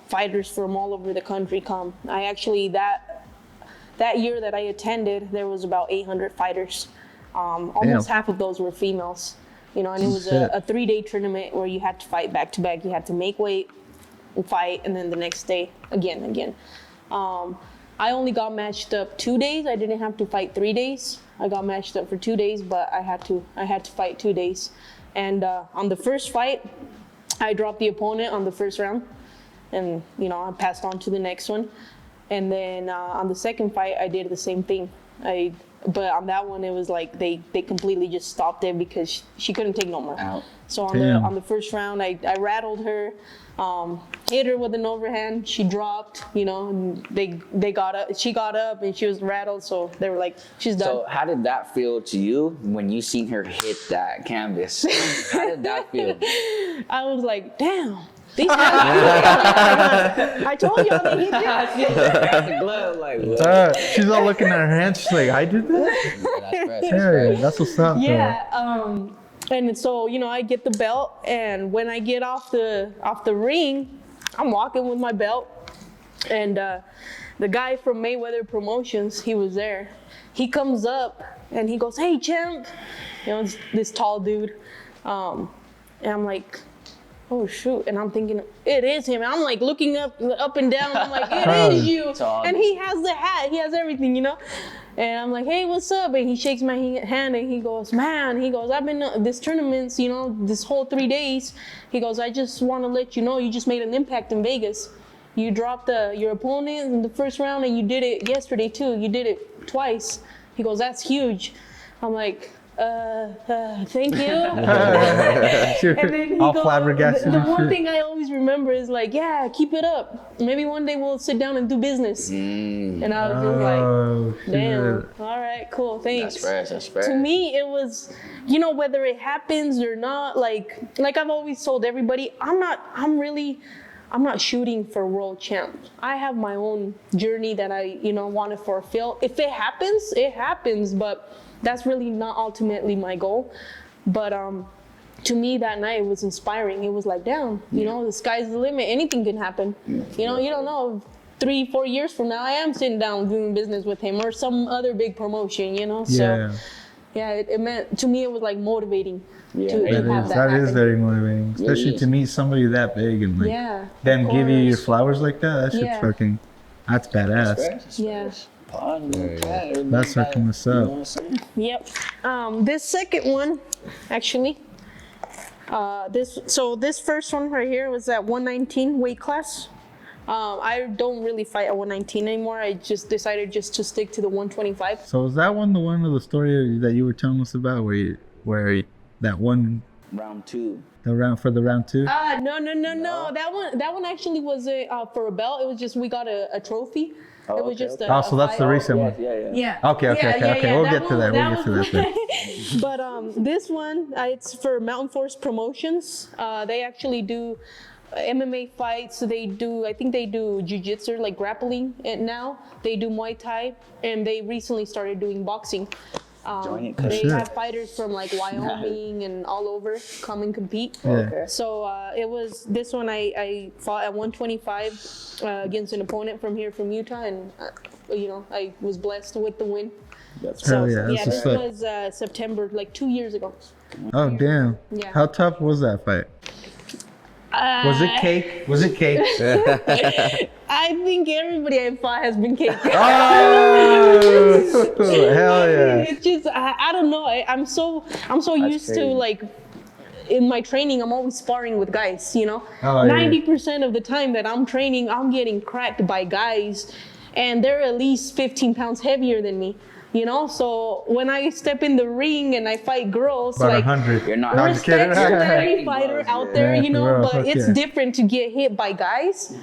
fighters from all over the country come. I actually, that year that I attended, there was about 800 fighters. Almost half of those were females. You know, and it was a 3-day tournament where you had to fight back to back. You had to make weight and fight, and then the next day again. I only got matched up 2 days. I didn't have to fight 3 days. I got matched up for 2 days, but I had to fight 2 days. And on the first fight, I dropped the opponent on the first round, and you know, I passed on to the next one. And then on the second fight, I did the same thing. But on that one, it was like they completely just stopped it because she couldn't take no more. Out. So Damn. on the first round, I rattled her, hit her with an overhand. She dropped, you know, and they got up. She got up and she was rattled. So they were like, she's done. So how did that feel to you when you seen her hit that canvas? How did that feel? I was like, damn. These guys, I told y'all they hit that. The glove, like, what? She's all looking at her hands. She's like, I did that? That's fresh. Yeah, that's what's up. Yeah. And so, you know, I get the belt, and when I get off the ring, I'm walking with my belt, and the guy from Mayweather Promotions, he was there. He comes up and he goes, "Hey, champ," you know, this tall dude, and I'm like, oh shoot, and I'm thinking it is him. I'm like looking up and down. I'm like, it is you. And he has the hat. He has everything, you know. And I'm like, hey, what's up? And he shakes my hand and he goes, man, I've been this tournaments, you know, this whole 3 days. He goes, I just want to let you know, you just made an impact in Vegas. You dropped your opponent in the first round, and you did it yesterday too. You did it twice. He goes, that's huge. I'm like, thank you. And then he all goes, flabbergasted. the and one shit. thing I always remember is like, yeah, keep it up. Maybe one day we'll sit down and do business. And I was just like, damn, shit. all right, cool, thanks. That's fresh. To me, it was, you know, whether it happens or not, like I've always told everybody, I'm not shooting for world champ. I have my own journey that I, you know, want to fulfill. If it happens, it happens, but that's really not ultimately my goal. But to me that night it was inspiring. It was like, damn, you know, the sky's the limit. Anything can happen. You know, you don't know. 3-4 years from now, I am sitting down doing business with him or some other big promotion, you know? So, yeah, it meant, to me, it was like motivating to have that That is happen. very motivating, especially to meet somebody that big and like them give you your flowers like that. That shit's fucking, that's badass. Yeah. That's fucking what's up. Yep. This second one, actually, this first one right here was at 119 weight class. I don't really fight at 119 anymore. I just decided just to stick to the 125. So is that one the one of the story that you were telling us about where that one Round 2. the round two? No. That one actually was for a belt. It was just we got a trophy. Oh, It was okay, just okay. Oh, so that's the fight. recent one. Yeah. Yeah. Okay. We'll get to that. We'll get to that then. But this one, it's for Mountain Force Promotions. They actually do MMA fights. They do, I think they do jiu-jitsu, like grappling. And now they do Muay Thai, and they recently started doing boxing. Join it, They Shit. have fighters from like Wyoming and all over come and compete. Yeah. So it was this one. I fought at 125 against an opponent from here from Utah, and I was blessed with the win. So Hell yeah, that's this what's up. was September, like 2 years ago. Oh damn. Yeah. How tough was that fight? Was it cake? Was it cake? I think everybody I fought has been cake. Oh, hell yeah. It's just I don't know. I'm so used to crazy. like in my training. I'm always sparring with guys. Oh, yeah. 90% of the time that I'm training, I'm getting cracked by guys, and they're at least 15 pounds heavier than me. So when I step in the ring and I fight girls, About like 100. You're not. No, I'm just kidding. respect to every fighter out there, Yeah, for real. but Fuck it's yeah. different to get hit by guys.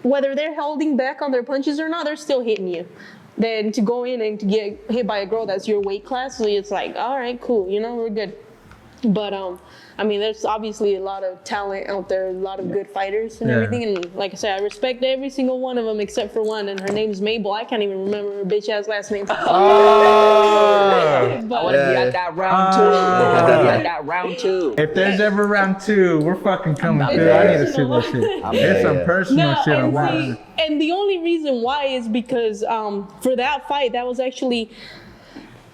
Whether they're holding back on their punches or not, they're still hitting you. Than to go in and to get hit by a girl that's your weight class. So it's like, all right, cool, we're good. But I mean, there's obviously a lot of talent out there, a lot of good fighters and Yeah. everything. And like I said, I respect every single one of them except for one, and her name's Mabel. I can't even remember her bitch ass last name. Oh. I But want to be at that round 2. I want to be at that round 2. If there's ever round 2, we're fucking coming through. I need to see that shit. There's some personal shit on mine. and the only reason why is because for that fight, that was actually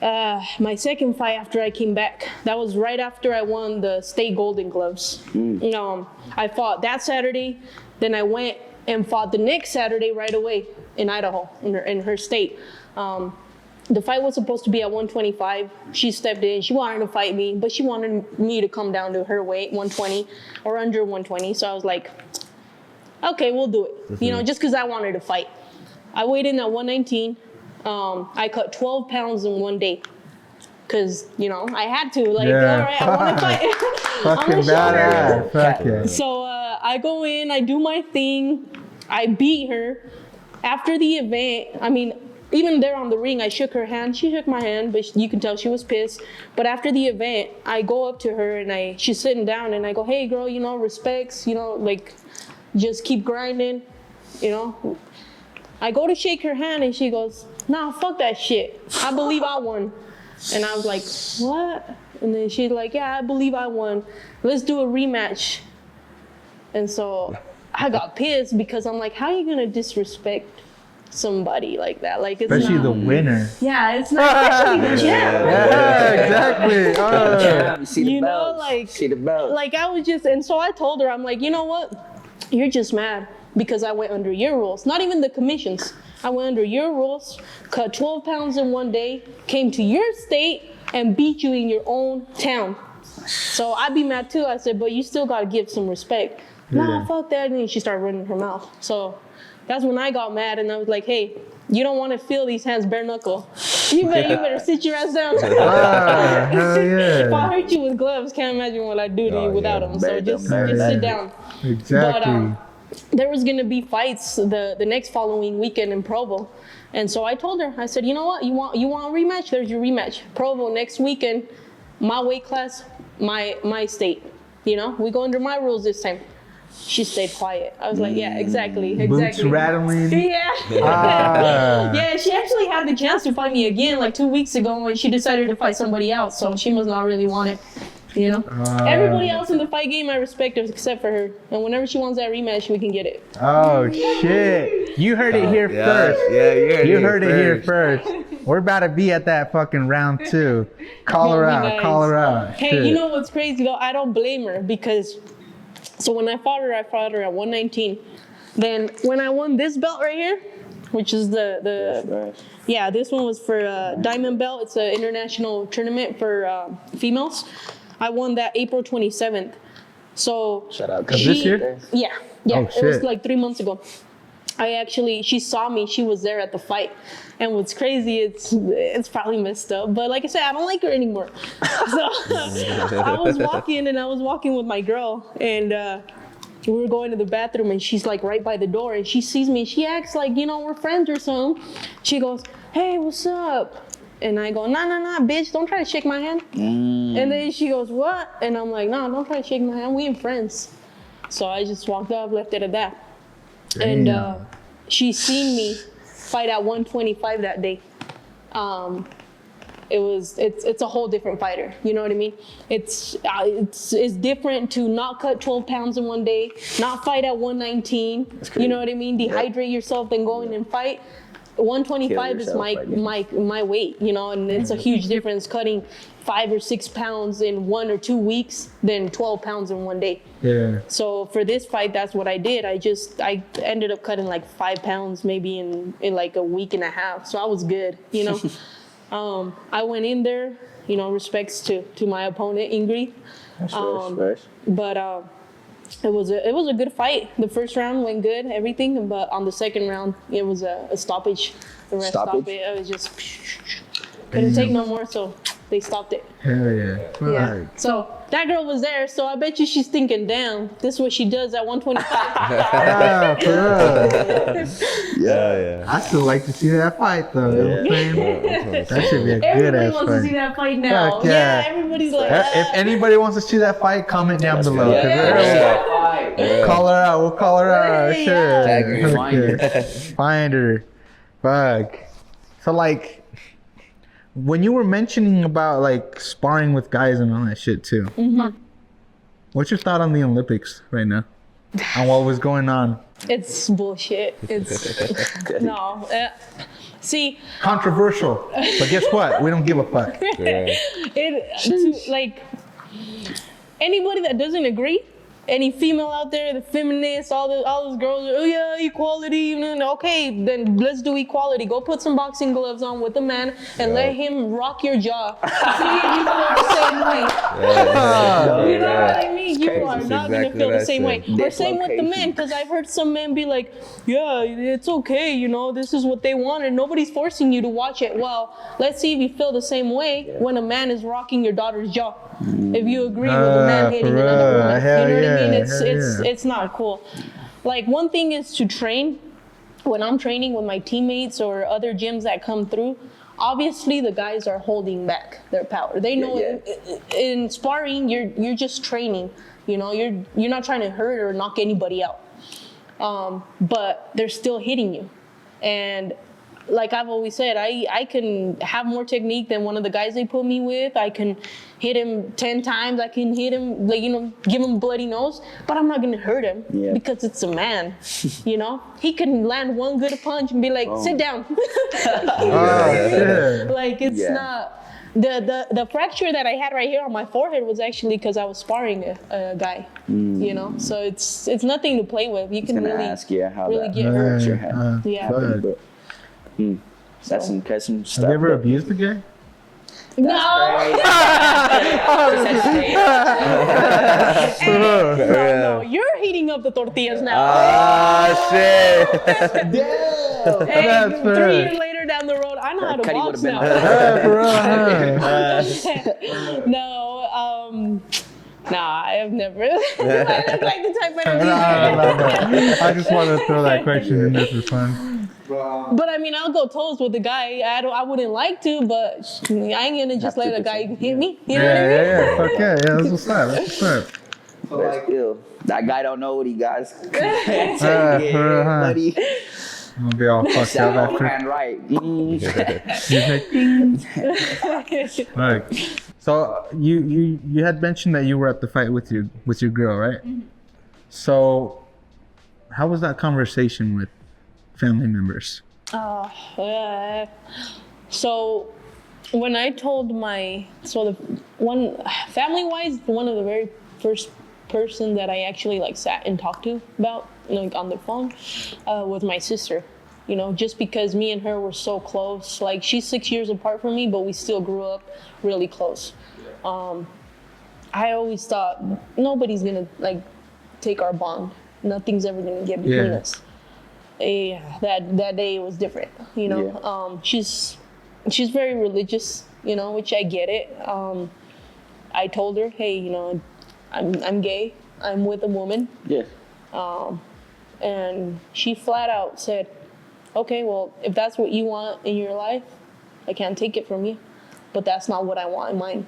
my second fight after I came back. That was right after I won the state Golden Gloves. I fought that Saturday, then I went and fought the next Saturday right away in Idaho, in her state. The fight was supposed to be at 125. She stepped in. She wanted to fight me, but she wanted me to come down to her weight, 120 or under 120. So I was like, okay, we'll do it. Just because I wanted to fight. I weighed in at 119. I cut 12 pounds in one day. Because, I had to. Like, Yeah. all right, I want to fight. Fucking I'm a shooter. badass. Fuck yeah. So I go in, I do my thing. I beat her. After the event, I mean, even there on the ring, I shook her hand. She shook my hand, but you can tell she was pissed. But after the event, I go up to her and she's sitting down and I go, hey girl, respects, like just keep grinding, I go to shake her hand and she goes, nah, fuck that shit. I believe I won. And I was like, what? And then she's like, yeah, I believe I won. Let's do a rematch. And so I got pissed because I'm like, how are you gonna disrespect somebody like that? Like, it's Especially not, the winner. yeah, it's not especially the champ. Yeah, exactly. Oh. You see the You know, bells. like- See the bells. Like I was just, and so I told her, I'm like, you know what? You're just mad because I went under your rules. Not even the commissions. I went under your rules, cut 12 pounds in one day, came to your state and beat you in your own town. So I'd be mad too. I said, but you still gotta give some respect. Nah, fuck that. And then she started running her mouth. So that's when I got mad and I was like, hey, you don't want to feel these hands bare knuckle. You better sit your ass down. Ah, hell If I yeah. hurt you with gloves, can't imagine what I'd do to you without them. So Bare just dumb. sit down. Exactly. But there was gonna be fights the next following weekend in Provo. And so I told her, I said, you know what, you want a rematch? There's your rematch. Provo next weekend, my weight class, my state. We go under my rules this time. She stayed quiet. I was like, yeah, exactly. Boots rattling. Yeah. Ah. Yeah, she actually had the chance to fight me again like 2 weeks ago when she decided to fight somebody else. So she must not really want it. Everybody else in the fight game I respect except for her. And whenever she wants that rematch, we can get it. Oh shit! You heard it here first. Yeah, You heard it here first. We're about to be at that fucking round 2. Call her That'd be out. nice. Call her out. Hey, Shit. you know what's crazy though? I don't blame her because, so when I fought her at 119. Then when I won this belt right here, which is yeah, this one was for Diamond Belt. It's an international tournament for females. I won that April 27th. So Shout out. Of this year? Yeah, Oh, it was shit. like 3 months ago. She saw me, she was there at the fight. And what's crazy, it's probably messed up, but like I said, I don't like her anymore. So I was walking with my girl and we were going to the bathroom, and she's like right by the door, and she sees me, and she acts like, you know, we're friends or something. She goes, "Hey, what's up?" And I go, nah, bitch, don't try to shake my hand. And then she goes, "What?" And I'm like, "No, don't try to shake my hand. We ain't friends." So I just walked up, left it at that. Damn. And she seen me fight at 125 that day. It's a whole different fighter. You know what I mean? It's different to not cut 12 pounds in one day, not fight at 119. You know what I mean? Dehydrate yourself, then go in and fight. 125 is my weight, you know, and it's a huge difference cutting 5 or 6 pounds in 1 or 2 weeks than 12 pounds in one day. Yeah. So for this fight, that's what I did. I ended up cutting like 5 pounds maybe in like a week and a half. So I was good, you know. I went in there, you know, respects to my opponent, Ingrid. But it was a good fight. The first round went good, everything, but on the second round, it was a stoppage. The ref stopped it. It was just couldn't take no more, so they stopped it. Hell yeah. Yeah. So that girl was there, so I bet you she's thinking, damn, this is what she does at 125. Yeah, for real. Yeah. I still like to see that fight though. You know what I'm saying? That should be a good Everybody ass wants fight. to see that fight now. Heck yeah. Everybody's like, If anybody wants to see that fight, comment down below. Yeah. Call her out. We'll call her out. Yeah. Sure. Tag her, find her. Find her. Fuck. So like, when you were mentioning about like sparring with guys and all that shit too, what's your thought on the Olympics right now? And what was going on? it's bullshit. It's no. See, Controversial. But guess what? We don't give a fuck. like anybody that doesn't agree, any female out there, the feminists, all those girls, oh yeah, equality. Okay, then let's do equality. Go put some boxing gloves on with a man and let him rock your jaw. See if you feel the same way. You know what I mean? You are not gonna feel the same way. Or same with the men, because I've heard some men be like, yeah, it's okay, you know, this is what they want, and nobody's forcing you to watch it. Well, let's see if you feel the same way when a man is rocking your daughter's jaw. If you agree with a man hitting another woman, you know what I mean? It's not cool. Like, one thing is to train. When I'm training with my teammates or other gyms that come through, obviously the guys are holding back their power. They know in sparring you're just training. You know, you're not trying to hurt or knock anybody out. But they're still hitting you. And like I've always said, I can have more technique than one of the guys they put me with. I can hit him 10 times. I can hit him, like, you know, give him a bloody nose, but I'm not gonna hurt him because it's a man. You know, he can land one good punch and be like, sit down. Like, it's not. The fracture that I had right here on my forehead was actually because I was sparring a guy. You know, so it's nothing to play with. You can really get hurt. That's some stuff. Have you ever abused a guy? No. No, you're heating up the tortillas now. Ah, shit. Damn. Hey, 3 years later down the road, I know how to Cudi box would've now. No, I have never. I look like the type of No. I just wanted to throw that question in there for fun. But I mean, I'll go toes with the guy. I wouldn't like to, but I ain't gonna just let a guy hit me. You know what I mean? Yeah. Fuck yeah. That's what's up. That's what's up. But still, that guy don't know what he got. Buddy. I'm gonna be all fucked up after. Right. Like, so you had mentioned that you were at the fight with your girl, right? So how was that conversation with family members? So when I told family-wise, one of the very first person that I actually like sat and talked to about, like, on the phone, was my sister. You know, just because me and her were so close. Like, she's 6 years apart from me, but we still grew up really close. I always thought nobody's gonna, like, take our bond. Nothing's ever gonna get between us. Yeah, that day was different. You know, she's very religious. You know, which I get it. I told her, hey, you know, I'm gay. I'm with a woman. Yeah. And she flat out said, okay, well, if that's what you want in your life, I can't take it from you, but that's not what I want in mine.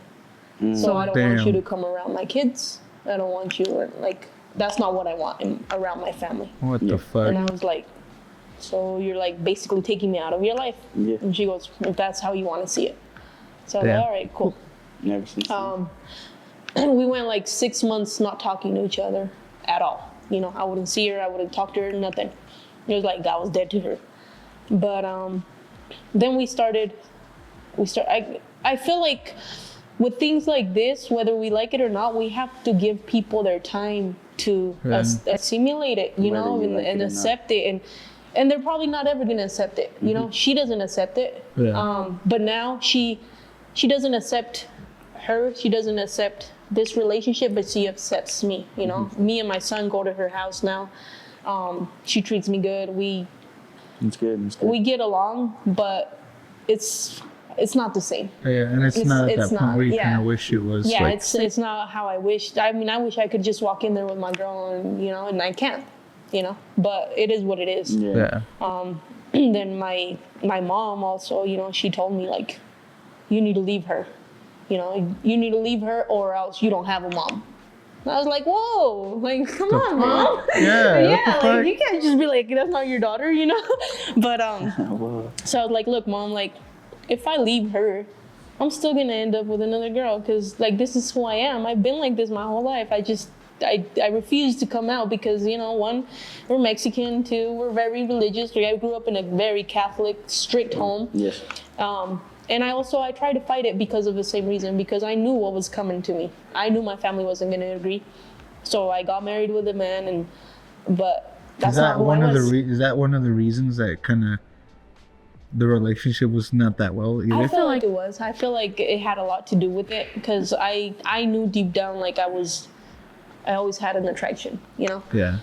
So I don't want you to come around my kids. I don't want you to, like, that's not what I want around my family. What the fuck? And I was like, so you're like basically taking me out of your life? Yeah. And she goes, if that's how you want to see it. So I was like, all right, cool. Never seen We went like 6 months not talking to each other at all. You know, I wouldn't see her, I wouldn't talk to her, nothing. It was like I was dead to her. But then I feel like with things like this, whether we like it or not, we have to give people their time to assimilate it, you know, and accept it. And they're probably not ever gonna accept it. You know, she doesn't accept it. Yeah. But now she doesn't accept her. She doesn't accept this relationship, but she accepts me. You know, me and my son go to her house now. She treats me good. It's good. It's good. We get along, but it's not the same. Yeah, and it's not at that point where you kind of wish it was. Yeah, like, it's not how I wish. I mean, I wish I could just walk in there with my girl and, you know, and I can't, you know, but it is what it is. Yeah. Then my mom also, you know, she told me, like, you need to leave her. You know, you need to leave her or else you don't have a mom. And I was like, whoa, like, come on, mom. Yeah, like, you can't just be like, that's not your daughter, you know? But, so I was like, look, mom, like, if I leave her, I'm still gonna end up with another girl because, like, this is who I am. I've been like this my whole life. I refuse to come out because, you know, one, we're Mexican, two, we're very religious. Like, I grew up in a very Catholic, strict home. Yes. And I tried to fight it because of the same reason, because I knew what was coming to me. I knew my family wasn't going to agree. So I got married with a man, but that's not who I was. Is that one of the reasons that kind of the relationship was not that well either? I feel like it was. I feel like it had a lot to do with it because I knew deep down, like, I always had an attraction, you know? Yeah.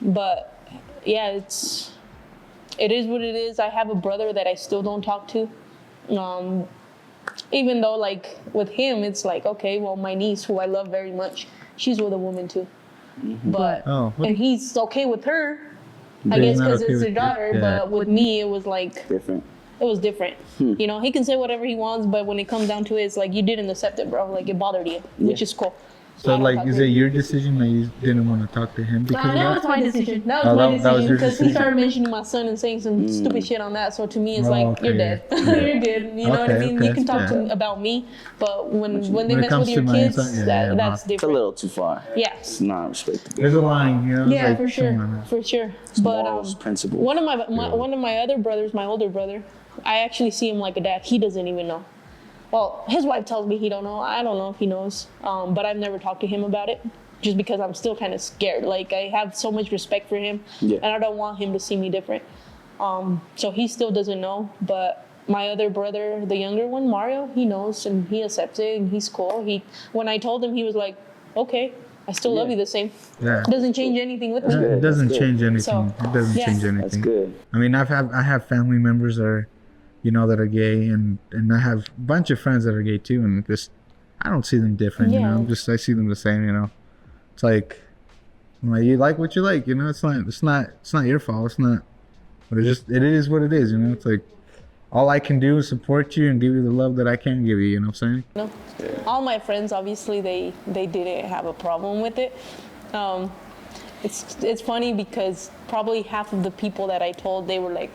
But yeah, it is what it is. I have a brother that I still don't talk to. Even though, like, with him, it's like, okay, well, my niece, who I love very much, she's with a woman too. But, and he's okay with her, I guess, because it's their daughter. Yeah. But with me, it was like, different. It was different. You know, he can say whatever he wants, but when it comes down to it, it's like, you didn't accept it, bro. Like, it bothered you, which is cool. So, like, is it your decision that you didn't want to talk to him? Because that was my decision. That was my decision because he started mentioning my son and saying some stupid shit on that. So to me, it's like, you're dead. You're good. You know what I mean? You can talk to me about me, but when they mess with your kids, that's different. It's a little too far. Yeah. It's not respectable. There's a line, you know? Yeah, like, for sure. It's but morals, principles. One of my other brothers, my older brother, I actually see him like a dad. He doesn't even know. Well, his wife tells me he don't know. I don't know if he knows, but I've never talked to him about it just because I'm still kind of scared. Like, I have so much respect for him, and I don't want him to see me different. So he still doesn't know, but my other brother, the younger one, Mario, he knows, and he accepts it, and he's cool. When I told him, he was like, okay, I still love you the same. Yeah. It doesn't change anything with me. It doesn't change anything. So, it doesn't change anything. That's good. I mean, I have family members that are, you know, that are gay, and I have a bunch of friends that are gay too, and just I don't see them different, you know. I see them the same, you know. It's like you like what you like, you know. It's not your fault. It's not, but it is what it is, you know. It's like all I can do is support you and give you the love that I can give you. You know what I'm saying? No, all my friends obviously they didn't have a problem with it. It's funny because probably half of the people that I told, they were like,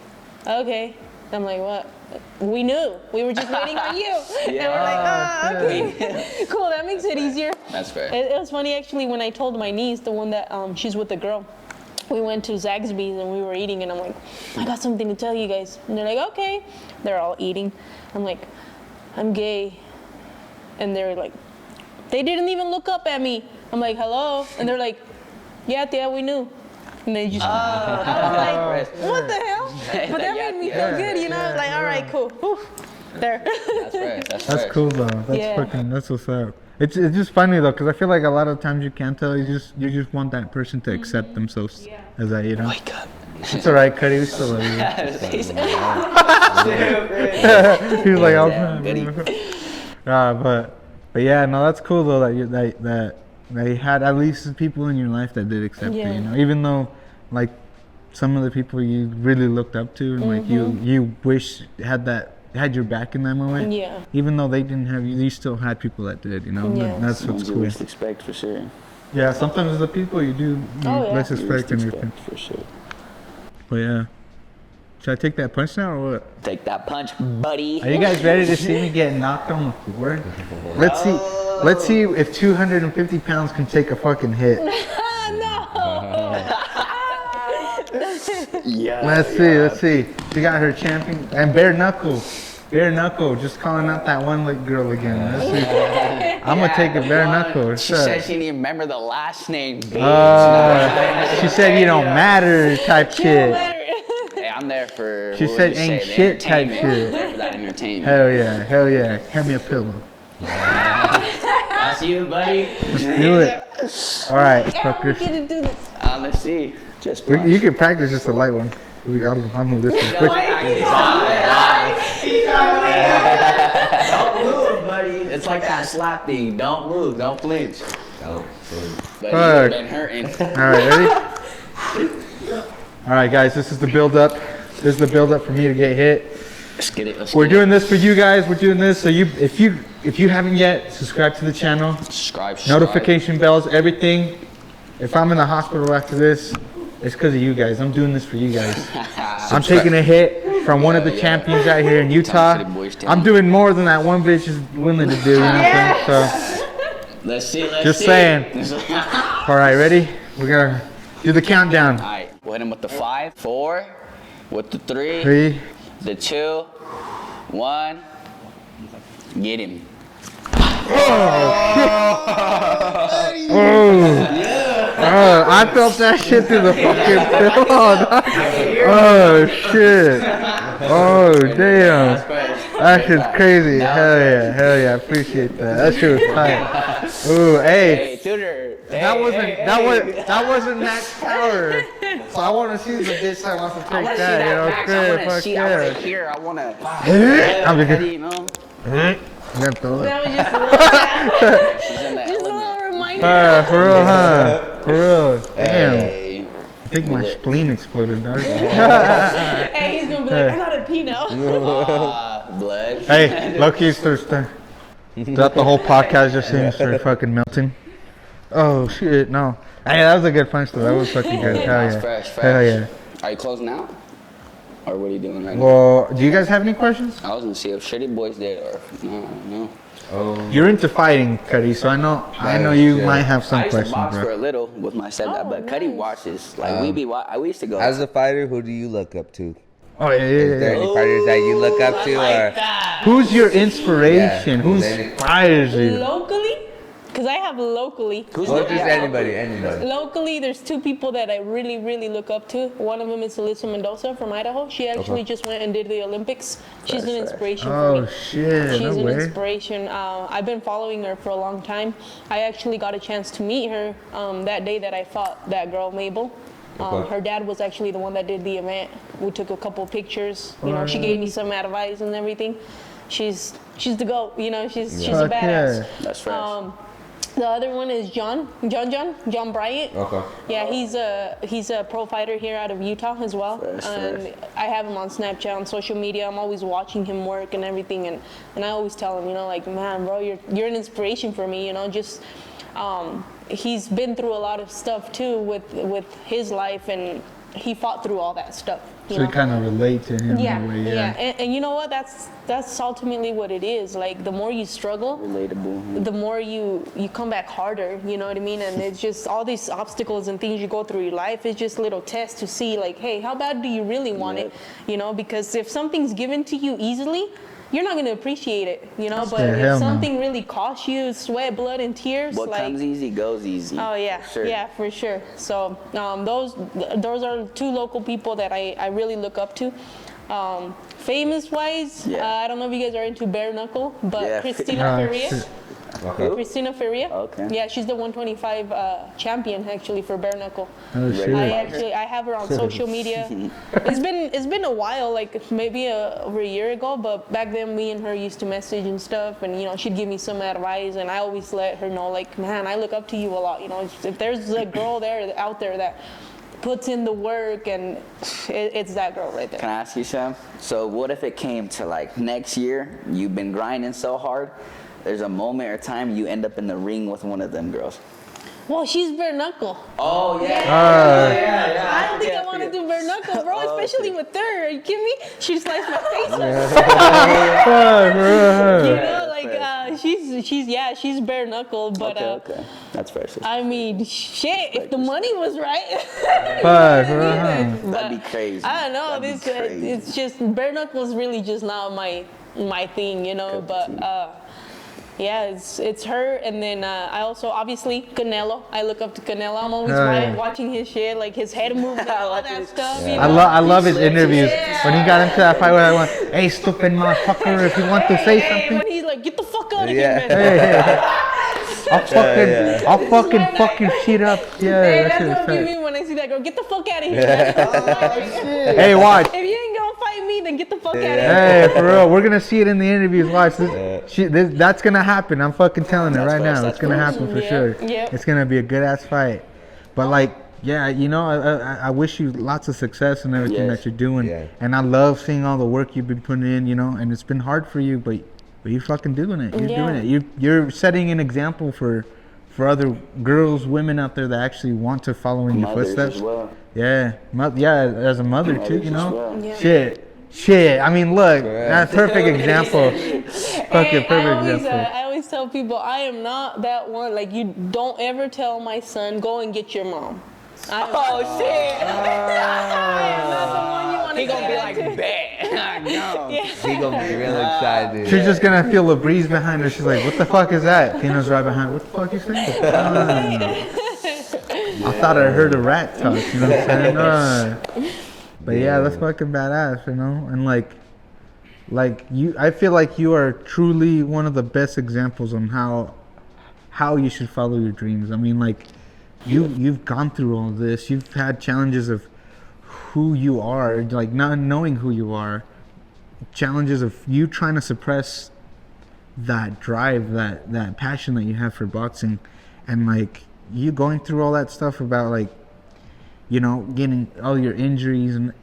okay. I'm like, what? We knew. We were just waiting on you. And we're like, okay. Cool, that makes it easier. That's fair. It was funny, actually, when I told my niece, the one that she's with the girl, we went to Zaxby's and we were eating, and I'm like, I got something to tell you guys. And they're like, okay. They're all eating. I'm like, I'm gay. And they're like, they didn't even look up at me. I'm like, hello? And they're like, yeah, we knew. And they just, I was like, what the hell? But that made me feel good, you know? Like, all right, cool. Whew. There. That's cool, though. That's what's up. It's just funny, though, because I feel like a lot of times you can't tell. You just want that person to accept themselves as that, you know? Wake up. It's all right, Cudi. We still love you. He's like, but yeah, no, that's cool, though, that they had at least people in your life that did accept Yeah. you, you know, even though like some of the people you really looked up to and like you wish had your back in that moment. Yeah. Even though they didn't have you, you still had people that did, you know. Yeah. That's what's Ones you cool. least expect for sure. Yeah, sometimes the people you do less You least respect and everything. expect for sure. But yeah. Should I take that punch now or what? Take that punch, buddy. Are you guys ready to see me get knocked on the floor? Let's see if 250 pounds can take a fucking hit. Yeah. Let's see. She got her champion and bare knuckle, just calling out that one like girl again. Let's see. I'm gonna take a bare knuckle. She said she didn't remember the last name. Bitch. She said you don't matter type shit. Hey, I'm there for. She what said would you ain't say, the shit type entertainment. shit. I'm there for that entertainment. Hell yeah. Hand me a pillow. That's you, buddy. Let's do it. All right, fuckers. Let's see. Just You can practice just a light one. I'm gonna listen. Don't move, buddy. It's like that slap thing. Don't move. Don't flinch. Don't flinch. But you've been hurting. All right, ready? All right, guys. This is the build up. This is the build up for me to get hit. Let's get it. We're doing this for you guys. We're doing this so if you haven't yet, subscribe to the channel. Subscribe. Notification bells, everything. If I'm in the hospital after this, it's because of you guys. I'm doing this for you guys. I'm taking a hit from one of the champions out here in Utah. I'm doing more than that one bitch is willing to do. You know what I'm saying? So Let's see. just saying. All right, ready? We're gonna do the countdown. All right. We'll hit him with the 5, 4, with the 3, 3. the 2, 1. Get him. I felt that shit through the fucking pillow. Oh shit. Oh damn. That shit's crazy. Hell yeah. I appreciate that. That shit was tight. Ooh, hey. Tutor. That wasn't max power. So I want to see the bitch that wants to take that. You know, I want to see. I want yeah. to hear. I want to. I'm just You know. That was just a little, She's in that just a element. little reminder. For real, huh? For real. Damn. Hey. I think my spleen exploded, dog. Hey, he's gonna be like, I got a pee now. Blood. Hey, Loki's thirsty. Throughout the whole podcast, just seeing started fucking melting. Oh shit, no. Hey, that was a good punch though. That was fucking good. Hell That's yeah. fresh. Hell yeah. Are you closing out? Or what are you doing right now? Well, do you guys have any questions? I was gonna see if Shitty Boys did or no. You're into fighting, Cudi, so I know you might have some I used to questions, box for bro. a little with my stepdad, but Cudi nice. watches. Like we used to go. As a fighter, who do you look up to? Oh yeah, Is there any fighters that you look up to, or Who's your inspiration? Yeah, Who who's any- inspires you? Locally? Because I have locally. Who's well, the just anybody? Locally, there's 2 people that I really, really look up to. One of them is Alyssa Mendoza from Idaho. She actually just went and did the Olympics. She's an inspiration for Oh me. shit, She's no an way. inspiration. I've been following her for a long time. I actually got a chance to meet her that day that I fought that girl, Mabel. Her dad was actually the one that did the event. We took a couple pictures. You know, she gave me some advice and everything. She's the GOAT. You know, she's a Fuck badass. yeah. That's fresh. The other one is John Bryant. Okay. Yeah, he's a pro fighter here out of Utah as well. And I have him on Snapchat, on social media. I'm always watching him work and everything, and I always tell him, you know, like, man, bro, you're an inspiration for me. You know, just he's been through a lot of stuff too with his life, and he fought through all that stuff. So you kind of relate to him Yeah, in a way, yeah. And you know what? That's ultimately what it is. Like, the more you struggle, Relatable. the more you come back harder, you know what I mean? And it's just all these obstacles and things you go through your life. It's just little tests to see, like, hey, how bad do you really want it? You know, because if something's given to you easily, you're not going to appreciate it, you know? But Yeah, hell if no. something really costs you sweat, blood, and tears, What like, comes easy goes easy. oh yeah, For sure. yeah, for sure. So those are 2 local people that I really look up to. Famous wise, Yeah. I don't know if you guys are into bare knuckle, but Yeah. Christina Ah, Farias. shit. Okay. Christina Feria. Okay. Yeah, she's the 125 champion actually for bare knuckle. Oh, shit. I have her on social media. It's been a while, like maybe over a year ago, but back then me and her used to message and stuff, and she'd give me some advice, and I always let her know, like, man, I look up to you a lot. If there's a girl out there that puts in the work, and it's that girl right there. Can I ask you, Sam? So what if it came to like next year, you've been grinding so hard, there's a moment or time you end up in the ring with one of them girls? Well, she's bare knuckle. Oh, yeah. I don't think I want to do bare knuckle, bro, especially with her. Are you kidding me? She sliced my face up. She's bare knuckle, but Okay. That's fair. I mean, shit, if the money was right. That'd be crazy. I don't know. It's just bare knuckle is really just not my thing, but yeah, it's her, and then I also obviously Canelo. I look up to Canelo. I'm always watching his shit, like his head movement, all that stuff. I love his interviews. When he got into that fight where I went, "Hey, stupid motherfucker, if you want to say something." When he's like, "Get the fuck out of here, man." I'll fucking fuck your shit up. Yeah, Hey, that that's shit is what I fat. mean when I see that girl. Get the fuck out of here. Hey, watch. If you ain't gonna fight me, then get the fuck out of here. Hey, for real, we're gonna see it in the interviews. Watch that's gonna happen. I'm fucking telling it right now. It's gonna happen for sure. Yep. It's gonna be a good ass fight. But like, yeah, I wish you lots of success in everything that you're doing. Yeah. And I love seeing all the work you've been putting in. And it's been hard for you, but you're fucking doing it. You're doing it. You're setting an example for other girls, women out there that actually want to follow in your footsteps. As well. Yeah, as a mother too, Mothers as well. Yeah. Shit. I mean, look, that's a perfect example. Fucking perfect example. I always tell people I am not that one. Like, you don't ever tell my son, go and get your mom. Shit! I am not the one you want to. He gonna be like, bet. No. He gonna be real excited. She's just gonna feel a breeze behind her. She's like, what the fuck is that? Fina's right behind her. What the fuck you saying? I thought I heard a rat talk, you know what I'm saying? But yeah, that's fucking badass, And like you, I feel like you are truly one of the best examples on how you should follow your dreams. I mean, like, you've gone through all of this. You've had challenges of who you are, like not knowing who you are. Challenges of you trying to suppress that drive, that passion that you have for boxing, and like you going through all that stuff about like, getting all your injuries and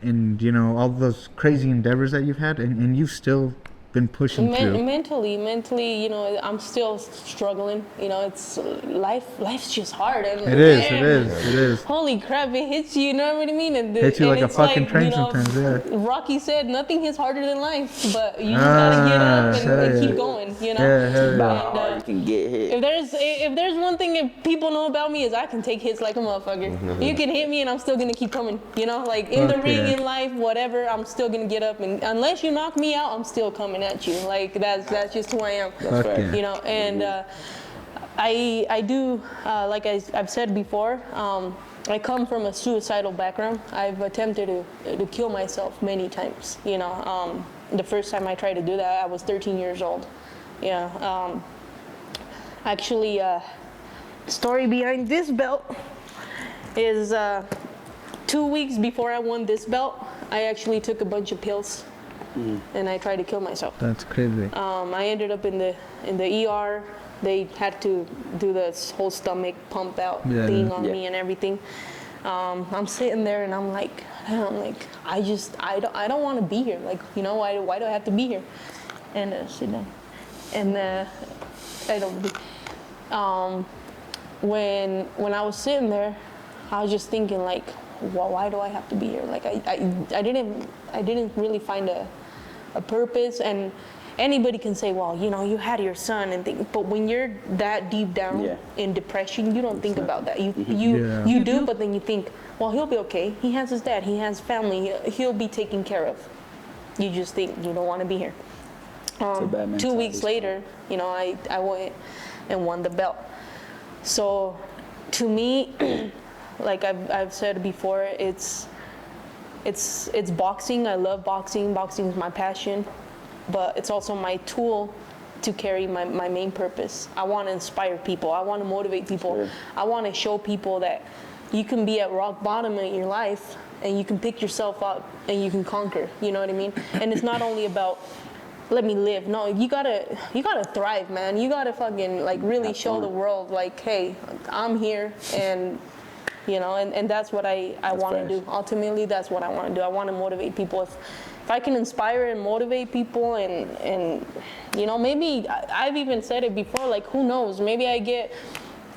all those crazy endeavors that you've had, and you've still been pushing through. Mentally, I'm still struggling. It's life's just hard. And It is. Holy crap, it hits you. You know what I mean? And Hits you like a it's fucking train sometimes. Yeah. Rocky said, nothing hits harder than life, but you just gotta get up and keep going. About how you can get hit. If there's one thing if people know about me is I can take hits like a motherfucker. You can hit me and I'm still gonna keep coming. Like in the ring, in life, whatever, I'm still gonna get up, and unless you knock me out, I'm still coming at you. Like that's just who I am. That's right. And I do like I've said before. I come from a suicidal background. I've attempted to kill myself many times. The first time I tried to do that, I was 13 years old. Actually, story behind this belt is 2 weeks before I won this belt, I actually took a bunch of pills. And I tried to kill myself. That's crazy. I ended up in the ER. They had to do this whole stomach pump out thing on me and everything. I'm sitting there and I'm like, I don't want to be here. Like, why do I have to be here? And sit down. And I don't. When I was sitting there, I was just thinking like, well, why do I have to be here? Like I didn't really find a purpose. And anybody can say, well, you had your son and things, but when you're that deep down in depression, you don't think about that. You do, but then you think, well, he'll be okay. He has his dad. He has family. He'll be taken care of. You just think you don't want to be here. 2 weeks later, I went and won the belt. So to me, like I've said before, it's boxing. I love boxing. Boxing is my passion, but it's also my tool to carry my main purpose. I want to inspire people. I want to motivate people. Sure. I want to show people that you can be at rock bottom in your life and you can pick yourself up and you can conquer. You know what I mean? And it's not only about let me live. No, you gotta thrive, man. You gotta fucking like really show the world like, hey, I'm here, and you know, and that's what I want to do. Ultimately, that's what I want to do. I want to motivate people. If I can inspire and motivate people, and you know, maybe I've even said it before. Like, who knows? Maybe I get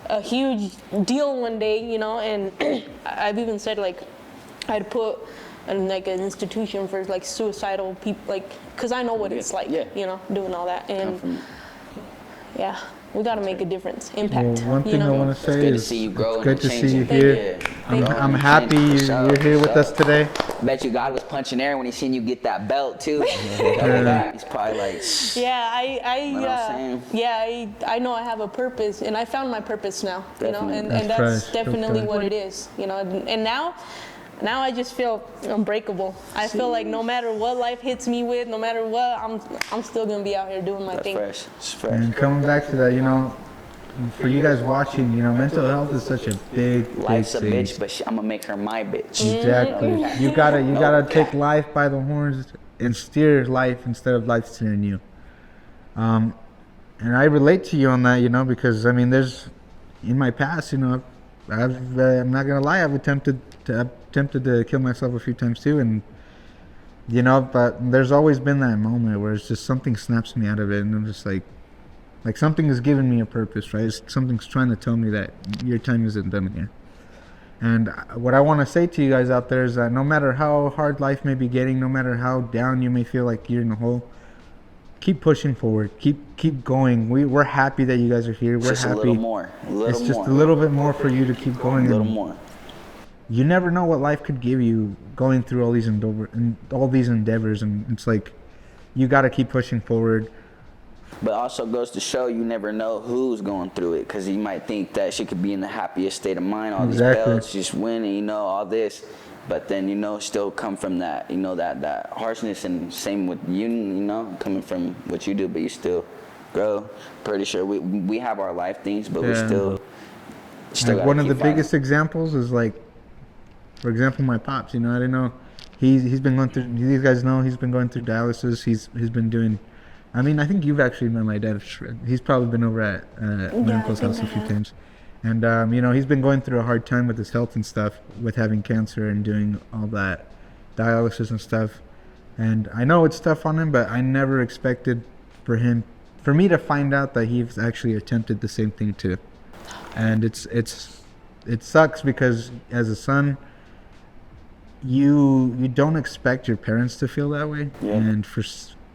a huge deal one day, you know, and I've even said like I'd put like an institution for like suicidal people, like, because I know what it's like, you know, doing all that, and yeah, we got to make a difference, impact. Well, one thing I want to say is it's good to see you here. I'm happy you're here with us today. Bet you God was punching air when he seen you get that belt too. He's probably like, I know I have a purpose, and I found my purpose now, you know, and that's right. definitely what it is, you know, and now I just feel unbreakable. I feel like no matter what life hits me with, no matter what, I'm still gonna be out here doing my thing. Fresh. It's fresh. And coming back to that, you know, for you guys watching, you know, mental health is such a big Life's a thing. bitch, but I'm gonna make her my bitch. Exactly. You gotta take life by the horns and steer life instead of life steering you. And I relate to you on that, you know, because I mean, there's in my past, you know, I'm not gonna lie, I've attempted to kill myself a few times too, and you know, but there's always been that moment where it's just something snaps me out of it, and I'm just like something is giving me a purpose, right? Something's trying to tell me that your time isn't done here. And what I want to say to you guys out there is that no matter how hard life may be getting, no matter how down you may feel like you're in a hole, keep pushing forward. Keep going. We're happy that you guys are here. We're just happy. A little more. It's just a little bit more for you to keep going. A little more. You never know what life could give you going through all these endeavors, and it's like you got to keep pushing forward. But also goes to show you never know who's going through it, because you might think that she could be in the happiest state of mind, all these belts, just winning, you know, all this, but then, you know, still come from that, you know, that harshness, and same with you, you know, coming from what you do, but you still grow. Pretty sure we have our life things, but we still like one of the biggest examples is like, for example, my pops. You know, I didn't know he's been going through. These guys know he's been going through dialysis. He's been doing. I mean, I think you've actually met my dad. He's probably been over at my uncle's house a few times, and you know, he's been going through a hard time with his health and stuff, with having cancer and doing all that dialysis and stuff. And I know it's tough on him, but I never expected for me to find out that he's actually attempted the same thing too. And it sucks because as a son, you don't expect your parents to feel that way, and for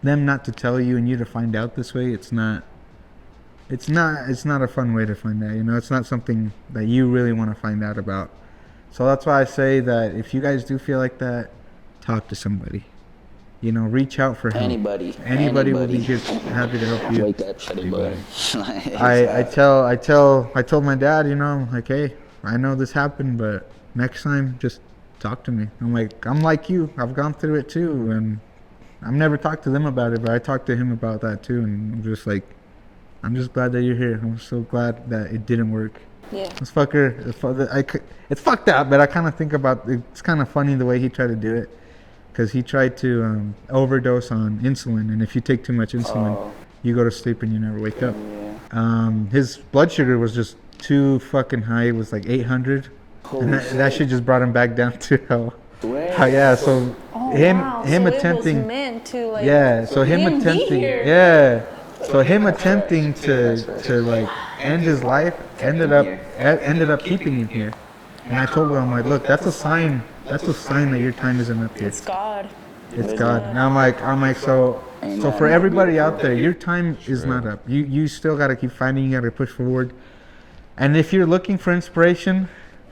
them not to tell you and you to find out this way, it's not a fun way to find out. You know, it's not something that you really want to find out about. So that's why I say that if you guys do feel like that, talk to somebody. You know, reach out for help. Anybody will be happy to help you. Wake up, shut it. I told my dad, you know, like, hey, I know this happened, but next time just talk to me. I'm like you. I've gone through it too, and I've never talked to them about it, but I talked to him about that too, and I'm just like, I'm just glad that you're here. I'm so glad that it didn't work. Yeah. This fucker, it's fucked up, but I kind of think about it's kind of funny the way he tried to do it, because he tried to overdose on insulin, and if you take too much insulin, you go to sleep and you never wake up. His blood sugar was just too fucking high. It was like 800. And that shit just brought him back down to him attempting to like end his life ended up keeping him here. And I told him, I'm like, look, that's a sign that your time isn't up here. It's God. And I'm like, so for everybody out there, your time is not up. You still got to keep fighting. You got to push forward. And if you're looking for inspiration,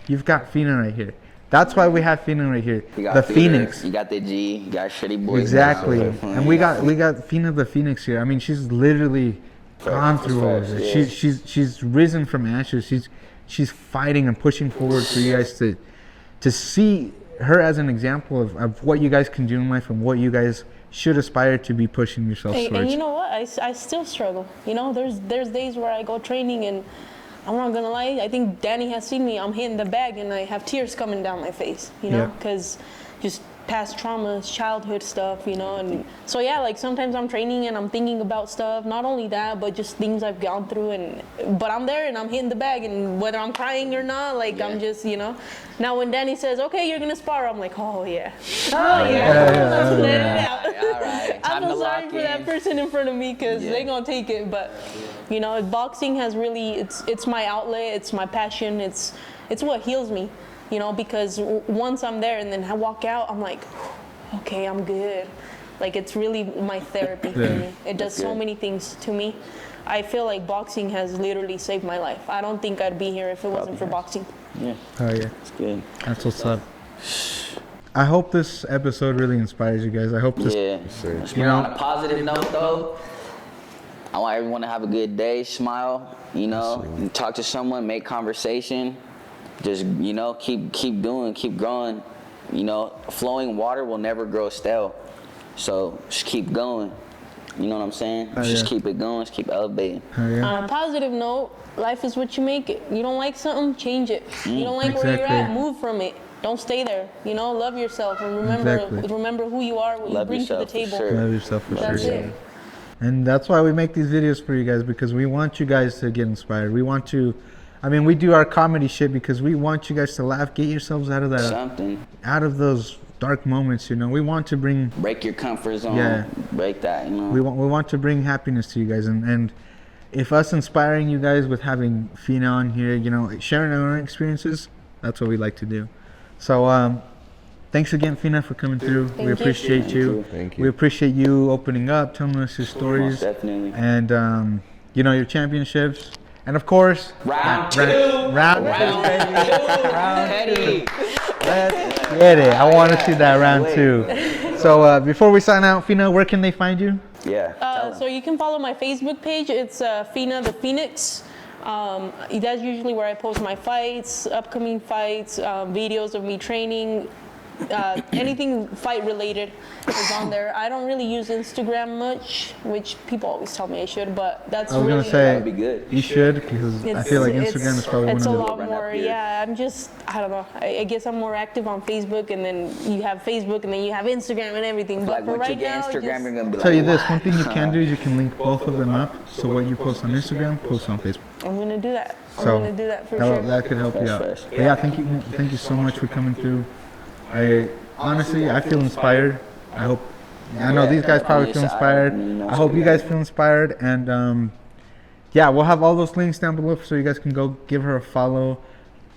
you've got Fina right here. That's why we have Fina right here. The Phoenix. You got the G. You got Shitty Boys. Exactly. And we got Fina the Phoenix here. I mean, she's literally gone through all of it. She's risen from ashes. She's fighting and pushing forward for you guys to see her as an example of what you guys can do in life and what you guys should aspire to be pushing yourselves towards. And you know what? I still struggle. You know, there's days where I go training and I'm not gonna lie. I think Danny has seen me. I'm hitting the bag and I have tears coming down my face. You know, because just past traumas, childhood stuff, you know, and so yeah, like sometimes I'm training and I'm thinking about stuff, not only that, but just things I've gone through, but I'm there and I'm hitting the bag, and whether I'm crying or not, like I'm just, you know. Now when Danny says, okay, you're gonna spar, I'm like, oh yeah, let's let it out. All right, I time to feel sorry lock for in. that person in front of me because they gonna take it, but you know, boxing has really, it's my outlet, it's my passion, it's what heals me. You know, because once I'm there and then I walk out, I'm like, okay, I'm good. Like, it's really my therapy for me. It does so many things to me. I feel like boxing has literally saved my life. I don't think I'd be here if it wasn't for boxing. Yeah. Oh yeah. It's good. That's what's up. I hope this episode really inspires you guys. I hope this. Yeah. You know, On a positive note, though, I want everyone to have a good day, smile, you know, and talk to someone, make conversation. Just, you know, keep doing, keep growing. You know, flowing water will never grow stale. So just keep going. You know what I'm saying? Just keep it going, just keep elevating. On a positive note, life is what you make it. You don't like something, change it. You don't like where you're at, move from it. Don't stay there. You know, love yourself and remember who you are, what you bring to the table. Love yourself for That's sure. it. And that's why we make these videos for you guys, because we want you guys to get inspired. We want to, I mean, we do our comedy shit because we want you guys to laugh, get yourselves out of that, out of those dark moments. You know, we want to break your comfort zone. Break that. You know, we want to bring happiness to you guys, and if us inspiring you guys with having Fina on here, you know, sharing our own experiences, that's what we like to do. So, thanks again, Fina, for coming through. We appreciate you. Thank you. We appreciate you opening up, telling us your stories, definitely, and you know, your championships. And of course, round two. Let's get it. I want to see that round two. So before we sign out, Fina, where can they find you? So you can follow my Facebook page. It's Fina the Phoenix. That's usually where I post my fights, upcoming fights, videos of me training. Anything fight related is on there. I don't really use Instagram much, which people always tell me I should, but that's I was really gonna say that'd be good. You should, because I feel like Instagram is probably it's one a of lot more. Yeah, I don't know. I guess I'm more active on Facebook, and then you have Facebook, and then you have Instagram and everything. But Like for once you right get now, Instagram, you're gonna be like, tell you this, one thing you can do is you can link both of them up. So what you post on Instagram, post on Facebook. I'm gonna do that. I'm So gonna do that for sure. that could help you out. But yeah, thank you so much for coming through. Honestly, I feel inspired. I know these guys probably feel inspired. I hope you guys feel inspired. And yeah, we'll have all those links down below so you guys can go give her a follow.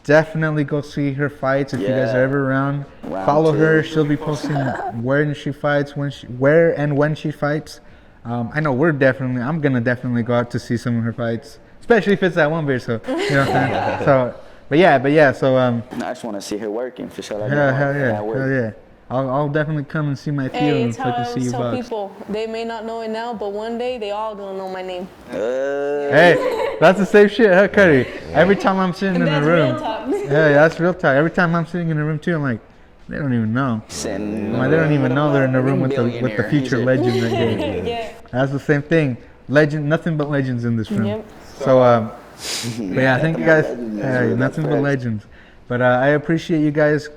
Definitely go see her fights if you guys are ever around. Follow her. She'll be posting where she fights, where and when she fights. I know I'm gonna definitely go out to see some of her fights, especially if it's that one beer. So you know what I'm saying. So. But yeah. So I just want to see her working for sure. Hell yeah. I'll definitely come and see my feelings. It's how I see always you tell box. people. They may not know it now, but one day they all gonna know my name. Hey, that's the same shit, huh, Cudi? Every time I'm sitting in a room. Real talk. Yeah, that's real talk. Every time I'm sitting in a room too, I'm like, they don't even know. They don't even know they're in a room with the future legend right here. Yeah. That's the same thing. Nothing but legends in this room. Yep. So but yeah, thank you guys. Nothing but legends. But I appreciate you guys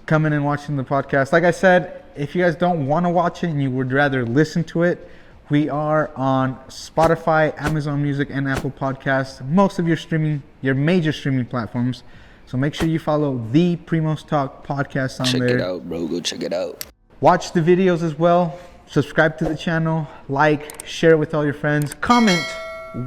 coming and watching the podcast. Like I said, if you guys don't want to watch it and you would rather listen to it, we are on Spotify, Amazon Music, and Apple Podcasts. Most of your major streaming platforms. So make sure you follow the PrimoTalks podcast on there. Check it out, bro. Go check it out. Watch the videos as well. Subscribe to the channel. Like, share it with all your friends. Comment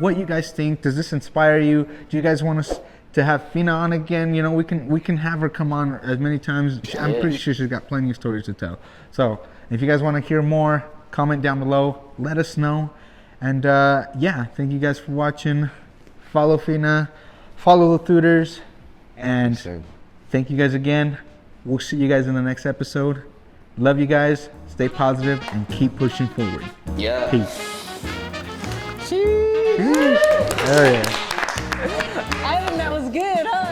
what you guys think. Does this inspire you? Do you guys want us to have Fina on again? You know, we can have her come on as many times. I'm pretty sure she's got plenty of stories to tell. So if you guys want to hear more, comment down below. Let us know. And yeah, thank you guys for watching. Follow Fina. Follow the thuters. And thank you guys again. We'll see you guys in the next episode. Love you guys. Stay positive and keep pushing forward. Yeah. Peace. Oh yeah. I think that was good, huh?